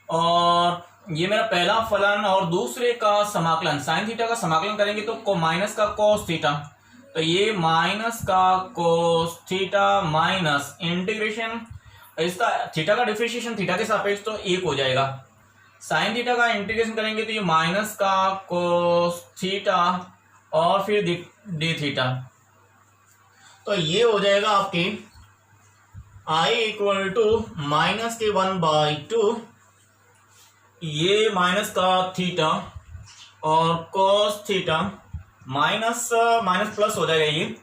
और ये मेरा पहला फलन और दूसरे का समाकलन, साइन थीटा का समाकलन करेंगे तो माइनस का कोस थीटा, तो ये माइनस का कोस थीटा माइनस इंटीग्रेशन, इसका थीटा का डिफरेंशिएशन थीटा के सापेक्ष तो 1 हो जाएगा। साइन थीटा का इंटीग्रेशन करेंगे तो ये माइनस का कोस थीटा और फिर डी थीटा, तो ये हो जाएगा आपकी i इक्वल टू माइनस के 1/2, ये माइनस का थीटा और cos theta minus minus plus हो जाएगा ये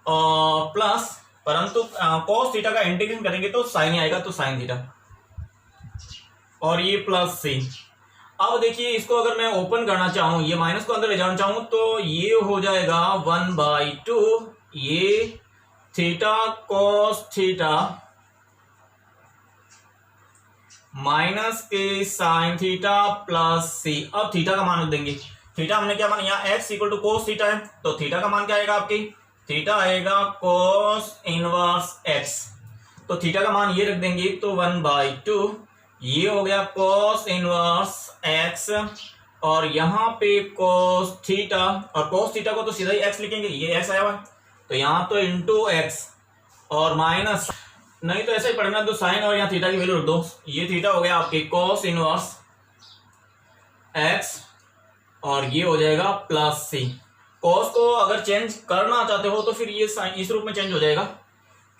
और प्लस परंतु cos थीटा का इंटीग्रेशन करेंगे तो साइन ही आएगा, तो साइन थीटा, और ये प्लस सी। अब देखिए इसको अगर मैं ओपन करना चाहूं, ये माइनस को अंदर ले जाना चाहूं, तो ये हो जाएगा 1/2 ये थीटा cos थीटा माइनस के साइन थीटा प्लस सी। अब थीटा का मान रख देंगे। थीटा हमने क्या माना, यहाँ x equal to cos theta है, तो थीटा का मान क्या आएगा आपकी, थीटा आएगा कोस इनवर्स x। तो थीटा का मान ये रख देंगे, तो 1/2 ये हो गया कोस इनवर्स x, और यहाँ पे कोस थीटा, और कोस थीटा को तो सीधा ही x लिखेंगे, ये x आया हुआ है, तो यहाँ तो इंटू x और माइनस, नहीं तो ऐसा ही पढ़ना, तो साइन और यहाँ थीटा की वैल्यू रख दो। ये थीटा हो गया आपके कोस इनवर्स x, और ये हो जाएगा प्लस सी। कोस को अगर चेंज करना चाहते हो तो फिर ये साइन इस रूप में चेंज हो जाएगा,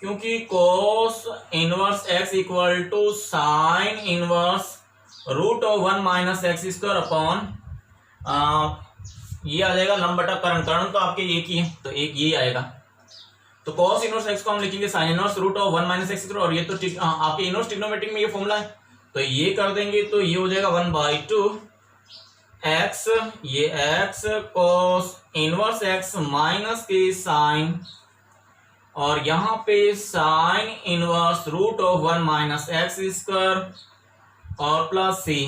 क्योंकि cos inverse x equal to sine inverse root of 1 minus x square upon ये आ जाएगा लंब बटा कर्ण। कर्ण तो आपके एक ही है, तो एक ये आएगा। तो cos इनवर्स x को हम लिखेंगे sin inverse root of 1 minus x, और ये तो आपके इनवर्स ट्रिग्नोमेट्रिक में ये फॉर्मूला है, तो ये कर देंगे, तो ये हो जाएगा 1/2 x, ये x cos inverse x minus के साइन, और यहाँ पे sine inverse root of 1 minus x square और प्लस सी।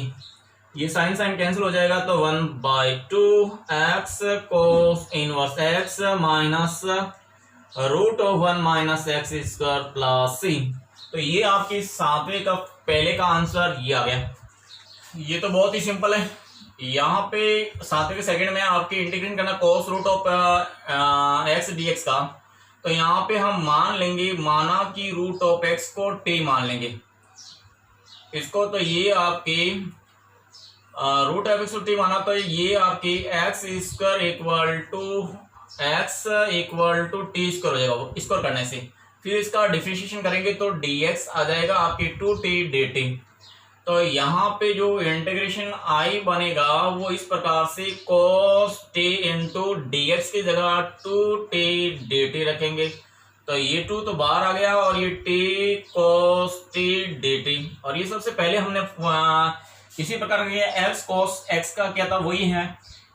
ये साइन साइन कैंसिल हो जाएगा, तो 1/2 x cos inverse x minus root of 1 minus x square plus c. तो ये आपकी सातवें का पहले का आंसर ये आ गया। ये तो बहुत ही सिंपल है। यहाँ पे सातवें के सेकंड में आपकी इंटीग्रेशन करना cos root of x dx का, तो यहाँ पे हम मान लेंगे, माना कि रूट ऑफ एक्स को टी मान लेंगे इसको, तो ये आपकी रूट ऑफ एक्स को टी माना, तो ये आपकी x square equal to x equal to t square हो जाएगा स्क्वायर करने से। फिर इसका डिफरेंशिएशन करेंगे तो dx आ जाएगा आपकी 2t dt। तो यहाँ पे जो इंटीग्रेशन आई बनेगा वो इस प्रकार से cos t इंटू dx की जगह 2t dt रखेंगे, तो ये 2 तो बाहर आ गया, और ये t cos t dt, और ये सबसे पहले हमने इसी प्रकार का x cos x का क्या था वही है।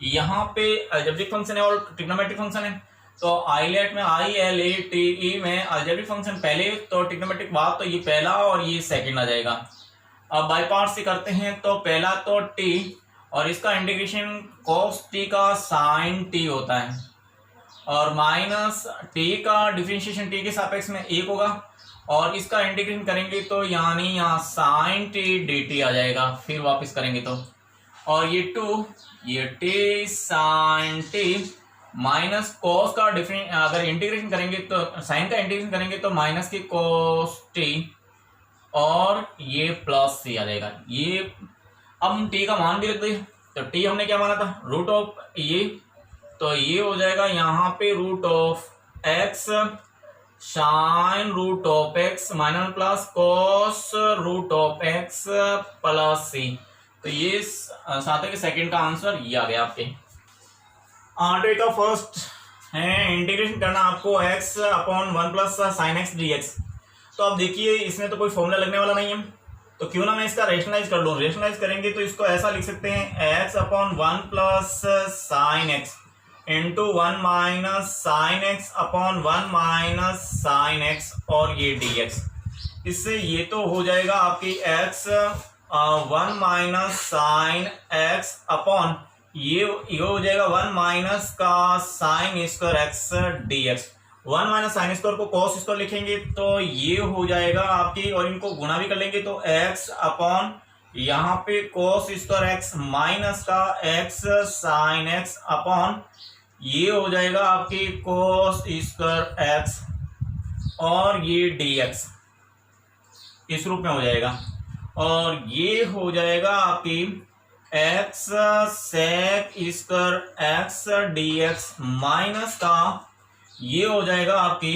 यहाँ पे अलजेब्रिक फंक्शन है और ट्रिग्नोमेट्रिक फंक्शन है, तो आइलेट में ILATE में अलजेब्रिक फंक्शन पहले, तो ट्रिग्नोमेट्रिक बाद, तो ये पहला और ये सेकंड आ जाएगा। अब बाय पार्ट से करते हैं, तो पहला तो t, और इसका इंटीग्रेशन cos t का sin t होता है, और माइनस t का डिफरेंशिएशन t के सापेक्ष में 1 होगा, और इसका इंटीग्रेशन करेंगे तो यानी यहाँ sin t dt आ जाएगा, फिर वापस करेंगे तो, और ये 2 ये t sin t minus cos का डिफरेंट, अगर इंटीग्रेशन करेंगे तो sin का इंटीग्रेशन करेंगे तो माइनस की cos t, और ये प्लस c आ जाएगा। ये अब हम t का मान भी रख दें, तो t हमने क्या माना था रूट ऑफ ये, तो ये हो जाएगा यहाँ पे root of x sine root of x minus plus cos root of x plus c। तो ये सातवें के सेकंड का आंसर ये आ गया आपके। आठवें का फर्स्ट है इंटीग्रेशन करना आपको x upon 1 plus sine x d x. तो अब देखिए इसमें तो कोई फॉर्मूला लगने वाला नहीं है, तो क्यों ना मैं इसका रेशनलाइज कर लूँ। रेशनलाइज करेंगे तो इसको ऐसा लिख सकते हैं x upon 1 plus sine x into 1 minus sine x upon 1 minus sine x और ये dx। इससे ये तो हो जाएगा आपकी x 1 minus sine x upon ये हो जाएगा 1 माइनस का sine square x dx। 1 minus sine square को cos स्क्वायर लिखेंगे तो ये हो जाएगा आपकी, और इनको गुणा भी कर लेंगे तो x अपॉन यहाँ पे cos स्क्वायर एक्स माइनस का x साइन एक्स अपॉन ये हो जाएगा आपकी cos स्क्वायर एक्स और ये dx इस रूप में हो जाएगा, और ये हो जाएगा आपकी x sec square x dx minus का ये हो जाएगा आपकी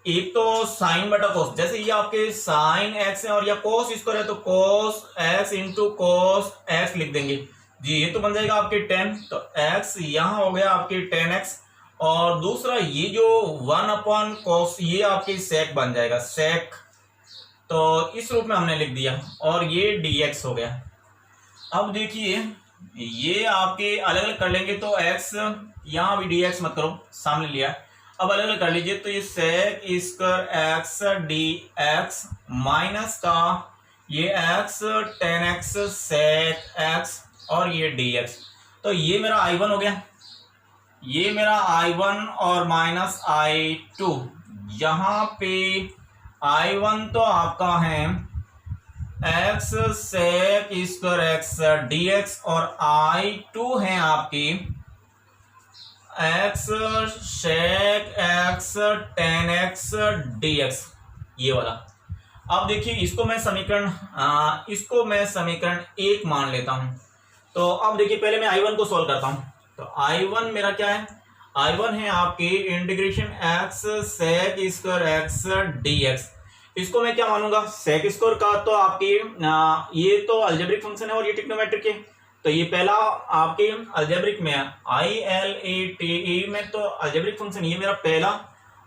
एक तो साइन बटा कोस, जैसे ये आपके साइन एक्स है और या कोस स्क्वायर है तो cos x into cos x लिख देंगे जी। ये तो बन जाएगा आपके 10, तो x यहाँ हो गया आपके 10x और दूसरा ये जो 1/cos ये आपकी सेक बन जाएगा, सेक, तो इस रूप में हमने लिख दिया और ये dx हो गया। अब देखिए ये आपके अलग अलग कर लेंगे तो x, यहाँ भी dx मत करो, सामने लिया, अब अलग अलग कर लीजिए तो ये sec square x dx minus का ये x tan x सेक x और ये dx, तो ये मेरा I1 हो गया, ये मेरा I1 और माइनस I2। यहाँ पे I1 तो आपका है x sec square x dx और I2 है आपकी x सेक x tan x dx, ये वाला। अब देखिए इसको मैं समीकरण 1 मान लेता हूं। तो अब देखिए पहले मैं I1 को सॉल्व करता हूं। तो I1 मेरा क्या है, I1 है आपकी integration x sec square x dx, इसको मैं क्या मानूंगा, सेक स्क्वायर का तो आपकी ये तो अलजेब्रिक फंक्शन है और ये ट्रिग्नोमेट्रिक है, तो ये पहला आपके अलजेब्रिक में ILATE में तो अलजेब्रिक फंक्शन ये मेरा पहला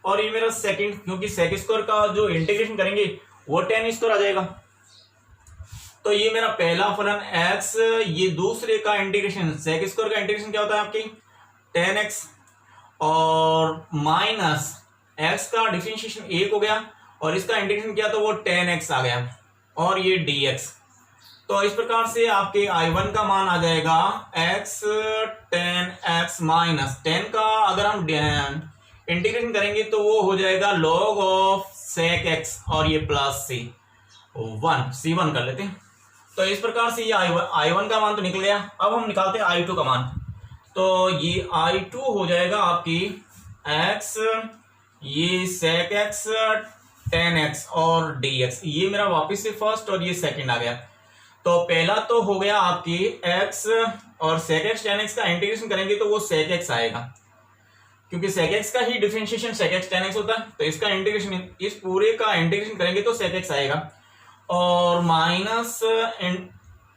और ये मेरा सेकंड, क्योंकि सेक स्क्वायर का जो इंटीग्रेशन करेंगे वो tan स्क्वायर आ जाएगा। तो ये मेरा पहला फलन x, ये दूसरे का इंटीग्रेशन सेक स्क्वायर का इंटीग्रेशन क्या होता है आपकी tan x और माइनस x का डिफरेंशिएशन 1 हो गया और इसका इंटीग्रेशन किया तो वो tan x आ गया और ये dx। तो इस प्रकार से आपके I1 का मान आ जाएगा x tan x minus tan का अगर हम इंटीग्रेशन करेंगे तो वो हो जाएगा log ऑफ sec x और ये प्लस c1 कर लेते हैं। तो इस प्रकार से ये I1 का मान तो निकल गया। अब हम निकालते हैं I2 का मान, तो ये I2 हो जाएगा आपकी x ये sec x tan x और dx, ये मेरा वापस से फर्स्ट और ये सेकंड आ गया। तो पहला तो हो गया आपकी x और sec x tan x का इंटीग्रेशन करेंगे तो वो sec x आएगा, क्योंकि sec x का ही differentiation sec x tan x होता है, तो इसका इंटीग्रेशन, इस पूरे का इंटीग्रेशन करेंगे तो sec x आएगा और माइनस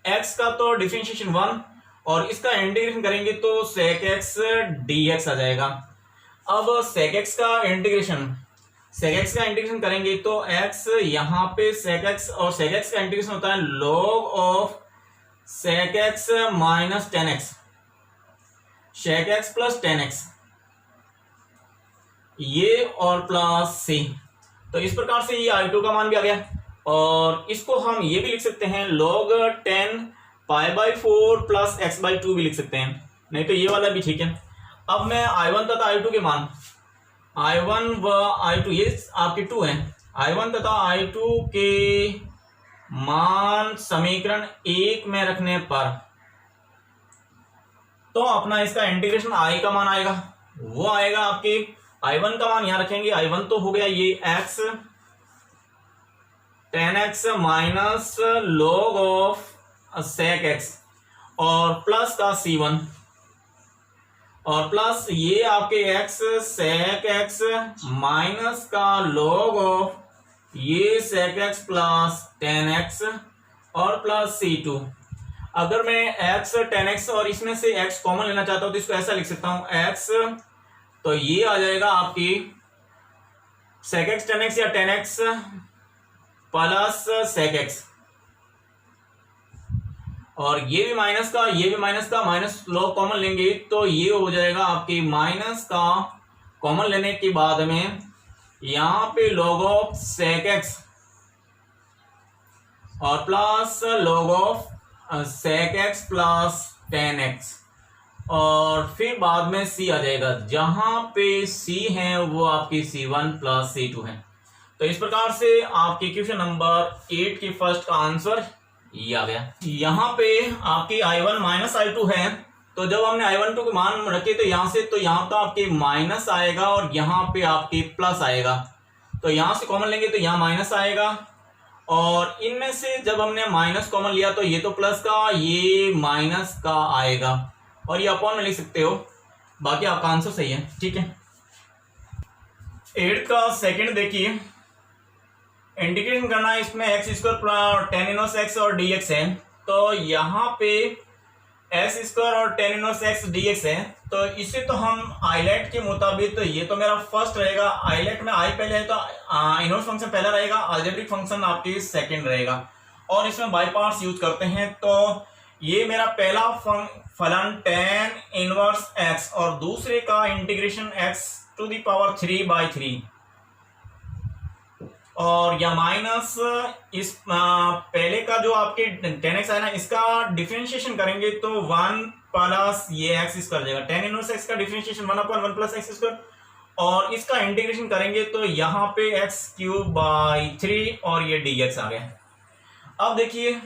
x का तो डिफरेंशिएशन 1 और इसका इंटीग्रेशन करेंगे तो sec x dx आ जाएगा। अब sec x का इंटीग्रेशन करेंगे तो x यहाँ पे sec x और sec x का इंटीग्रेशन होता है log of sec x minus tan x, sec x plus tan x ये और प्लस c। तो इस प्रकार से ये I2 का मान भी आ गया और इसको हम ये भी लिख सकते हैं log 10 π/4 प्लस x/2 भी लिख सकते हैं, नहीं तो ये वाला भी ठीक है। अब मैं I1 तथा I2 के मान, I1 व I2 ये आपके 2 हैं, I1 तथा I2 के मान समीकरण 1 में रखने पर तो अपना इसका इंटीग्रेशन I का मान आएगा, वो आएगा आपके I1 का मान यहां रखेंगे, I1 तो हो गया ये x tan x minus log of sec x और प्लस का c1 और प्लस ये आपके x sec x माइनस का log ऑफ ये sec x plus tan x और प्लस c2। अगर मैं x tan x और इसमें से x कॉमन लेना चाहता हूं तो इसको ऐसा लिख सकता हूं x, तो ये आ जाएगा आपकी sec x tan x या tan x plus sec x और ये भी माइनस का माइनस log कॉमन लेंगे तो ये हो जाएगा आपके माइनस का कॉमन लेने के बाद में यहाँ पे log ऑफ sec x और plus log of sec x plus tan x और फिर बाद में c आ जाएगा, जहां पे c है वो आपकी c1 प्लस c2 है। तो इस प्रकार से आपके क्वेश्चन नंबर 8 की फर्स्ट का आंसर ये आ गया। यहाँ पे आपकी I1 माइनस I2 है, तो जब हमने I1 के मान रखे तो यहाँ से तो यहाँ तो आपके माइनस आएगा और यहाँ पे आपके प्लस आएगा, तो यहाँ से कॉमन लेंगे तो यहाँ माइनस आएगा और इनमें से जब हमने माइनस कॉमन लिया तो ये तो प्लस का ये माइनस का आएगा और ये अपॉन में लिख सकते हो, बाकी आपका आंसर सही है, ठीक है। 8 का सेकंड देखिए, इंटीग्रेशन करना है, इसमें x square tan inverse x और dx है, तो यहाँ पे एक्स स्क्वायर और tan inverse x d x है, तो इसे तो हम आइलेट के मुताबिक, तो ये तो मेरा फर्स्ट रहेगा, आइलेट में आई पहले है तो इनवर्स फंक्शन पहला रहेगा, अलजेब्रिक फंक्शन आपकी सेकंड रहेगा, और इसमें बाई पार्ट्स यूज करते हैं। तो ये मेरा पहला फलन टेन इनवर्स एक्स और दूसरे का integration x to the power 3/3, और या माइनस इस पहले का जो आपके टेन एक्स है ना, इसका डिफरेंशिएशन करेंगे तो 1 प्लस ये एक्स स्क्वायर जाएगा, टेन इनवर्स एक्स का डिफरेंशिएशन 1/1 प्लस एक्स स्क्वायर, और इसका इंटीग्रेशन करेंगे तो यहाँ पे x³/3 और ये dx आ गया। अब देखिए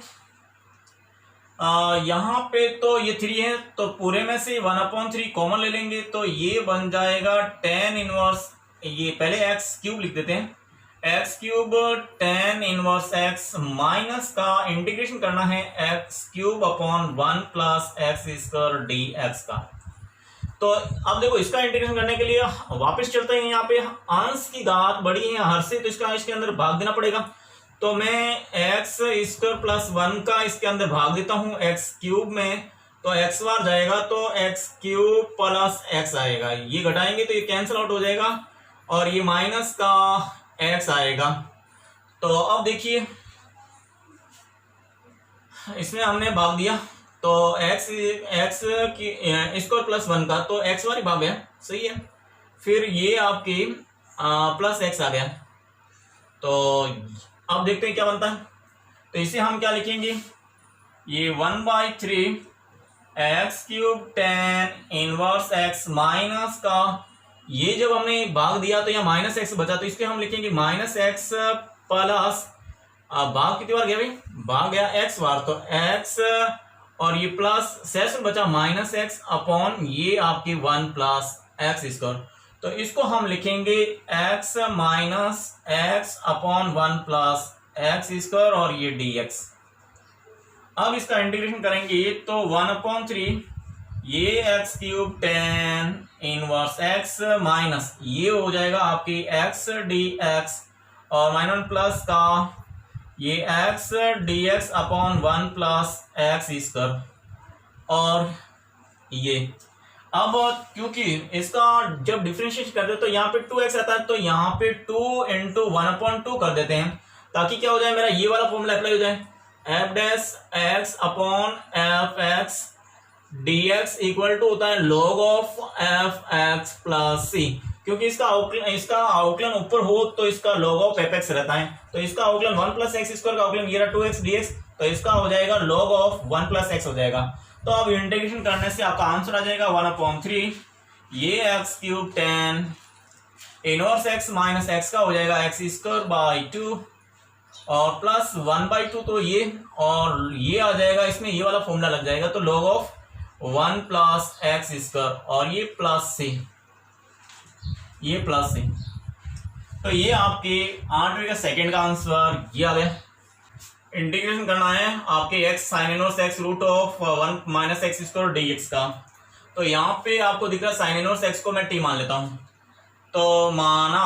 यहाँ पे तो ये 3 है, तो पूरे में से 1/3 कॉमन ले लेंगे तो ये बन जाएगा टेन इनवर्स, ये पहले x³ लिख देते हैं, x³ tan inverse x minus का इंटीग्रेशन करना है x³/1 प्लस x² dx का। तो अब देखो इसका इंटीग्रेशन करने के लिए वापस चलते हैं, यहाँ पे अंश की घात बड़ी है हर से, तो इसका इसके अंदर भाग देना पड़ेगा, तो मैं x² + 1 का इसके अंदर भाग देता हूँ x³ में, तो x बार जाएगा तो x³ + x आएगा, ये घटाएंगे तो ये कैंसिल आउट हो जाएगा, और ये माइनस का x आएगा। तो अब देखिए इसमें हमने भाग दिया, तो x की स्क्वायर + 1 का, तो x बार ही भाग गया, सही है, फिर ये आपकी प्लस x आ गया। तो अब देखते हैं क्या बनता है, तो इसे हम क्या लिखेंगे, ये 1/3 x³ tan inverse x minus का, ये जब हमने भाग दिया तो यहाँ माइनस एक्स बचा, तो इसके हम लिखेंगे -x प्लस, भाग कितनी बार गया भाई, भाग गया x बार, तो x और ये प्लस शेष में बचा -x अपॉन ये आपकी 1 प्लस x², तो इसको हम लिखेंगे x minus x upon 1 plus x² और ये dx। अब इसका इंटीग्रेशन करेंगे तो 1/3 ये x³ tan inverse x minus ये हो जाएगा आपकी x dx, और -1 प्लस का ये x dx upon 1 plus x², और ये अब क्योंकि इसका जब डिफरेंशिएट करते हैं तो यहाँ पे 2x आता है, तो यहाँ पे 2 × 1/2 कर देते हैं, ताकि क्या हो जाए, मेरा ये वाला फॉर्मूला अप्लाई हो जाए, f' upon fx dx equal to होता है log of fx plus c, क्योंकि इसका अवकलन ऊपर हो तो इसका log ऑफ fx रहता है, तो इसका अवकलन 1 प्लस x² का अवकलन ये रहा 2x dx, तो इसका हो जाएगा log ऑफ 1 प्लस x हो जाएगा। तो अब इंटीग्रेशन करने से आपका आंसर आ जाएगा 1/3 ये x³ tan inverse x minus x का हो जाएगा x² और प्लस 1/2, तो ये और ये आ जाएगा, इसमें ये वाला फॉर्मूला लग जाएगा, तो log ऑफ 1 प्लस x² और ये प्लस c, ये प्लस c, तो ये आपके 8वीं का सेकंड का आंसर ये आ गया। इंटीग्रेशन करना है आपके x sin inverse x root of 1 minus x² dx का, तो यहाँ पे आपको दिख रहा है sin इनवर्स x को मैं t मान लेता हूँ, तो माना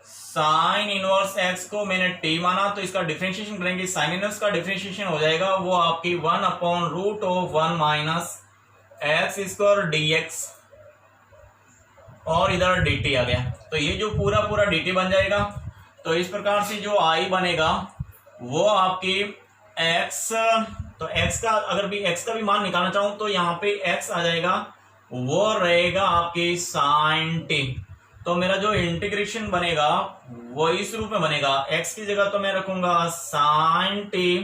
sin इनवर्स x को मैंने t माना, तो इसका डिफरेंशिएशन करेंगे, sin इनवर्स का डिफरेंशिएशन हो जाएगा वो आपकी 1/√1 माइनस x² dx, और इधर dt आ गया, तो ये जो पूरा dt बन जाएगा। तो इस प्रकार से जो i बनेगा वो आपकी x, तो x का अगर भी x का भी मान निकालना चाहूं तो यहाँ पे x आ जाएगा, वो रहेगा आपकी sin t, तो मेरा जो इंटीग्रेशन बनेगा वो इस रूप में बनेगा, x की जगह तो मैं रखूंगा sin t,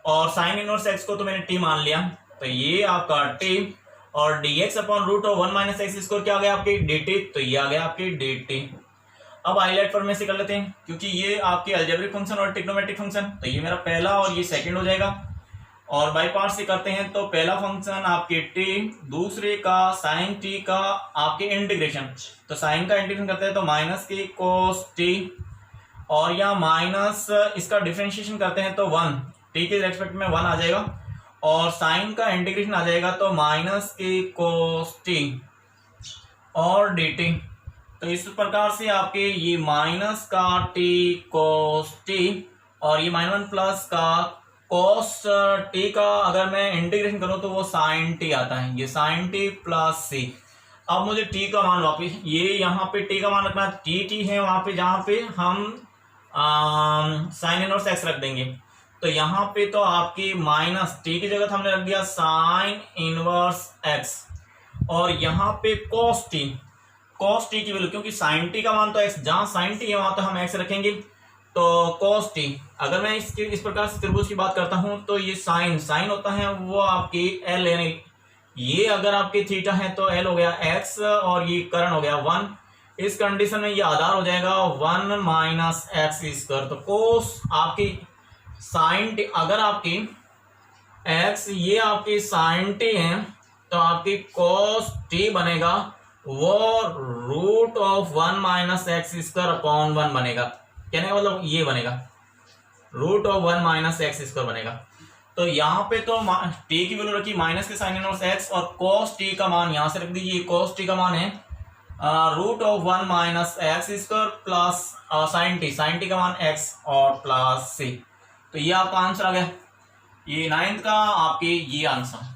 और sin इनवर्स x को तो मैंने t मान लिया, तो ये आपका t, और dx अपॉन √1 माइनस x² क्या आ गया आपकी dt, तो ये आ गया आपकी dt। अब हाईलाइट पर में से कर लेते हैं, क्योंकि ये आपके अलजेब्रिक फंक्शन और ट्रिग्नोमेट्रिक फंक्शन, तो ये मेरा पहला और ये सेकंड हो जाएगा, और बाई पार्ट से करते हैं, तो पहला फंक्शन आपके t, दूसरे का sin t का आपके इंटीग्रेशन, तो sin का इंटीग्रेशन करते हैं तो माइनस के cos t, और यहाँ माइनस इसका डिफरेंशिएशन करते हैं तो 1 t के रेस्पेक्ट में 1 आ जाएगा, और sin का इंटीग्रेशन आ जाएगा तो माइनस के cos t और dt, तो इस प्रकार से आपके ये माइनस का t cos t और ये -1 प्लस का कॉस टी का अगर मैं इंटीग्रेशन करूं तो वो साइन टी आता है, ये साइन टी प्लस सी। अब मुझे टी का मान वापिस, ये यहाँ पे टी का मान रखना, टी है वहां पे जहां पे हम साइन इनवर्स एक्स रख देंगे। तो यहाँ पे तो आपकी माइनस टी की जगह हमने रख दिया साइन इनवर्स एक्स, और यहाँ पे कॉस टी की वैल्यू, क्योंकि साइन टी का मान तो एक्स, जहां साइन टी है वहां तो हम एक्स रखेंगे। तो कॉस टी, अगर मैं इस प्रकार से त्रिभुज की बात करता हूं तो ये साइन होता है वो आपकी एल, यानी ये अगर आपकी थीटा है तो एल हो गया एक्स, और ये कर्ण हो गया 1। इस कंडीशन में ये आधार हो जाएगा 1 माइनस एक्स स्क्वायर। तो कोस आपकी साइन टी, अगर आपकी एक्स ये आपकी साइन टी है तो आपकी कॉस टी बनेगा वो root of 1 minus x square upon 1 बनेगा। कहने का मतलब ये बनेगा root of 1 minus x square बनेगा। तो यहाँ पे तो टी की वैल्यू रखी माइनस के साइन इनवर्स एक्स, और कॉस टी का मान यहाँ से रख दीजिए, कॉस टी का मान है root of 1 minus x square plus sine t का मान एक्स और प्लस सी। तो ये आपका आंसर आ गया, ये 9th का आपके ये आंसर।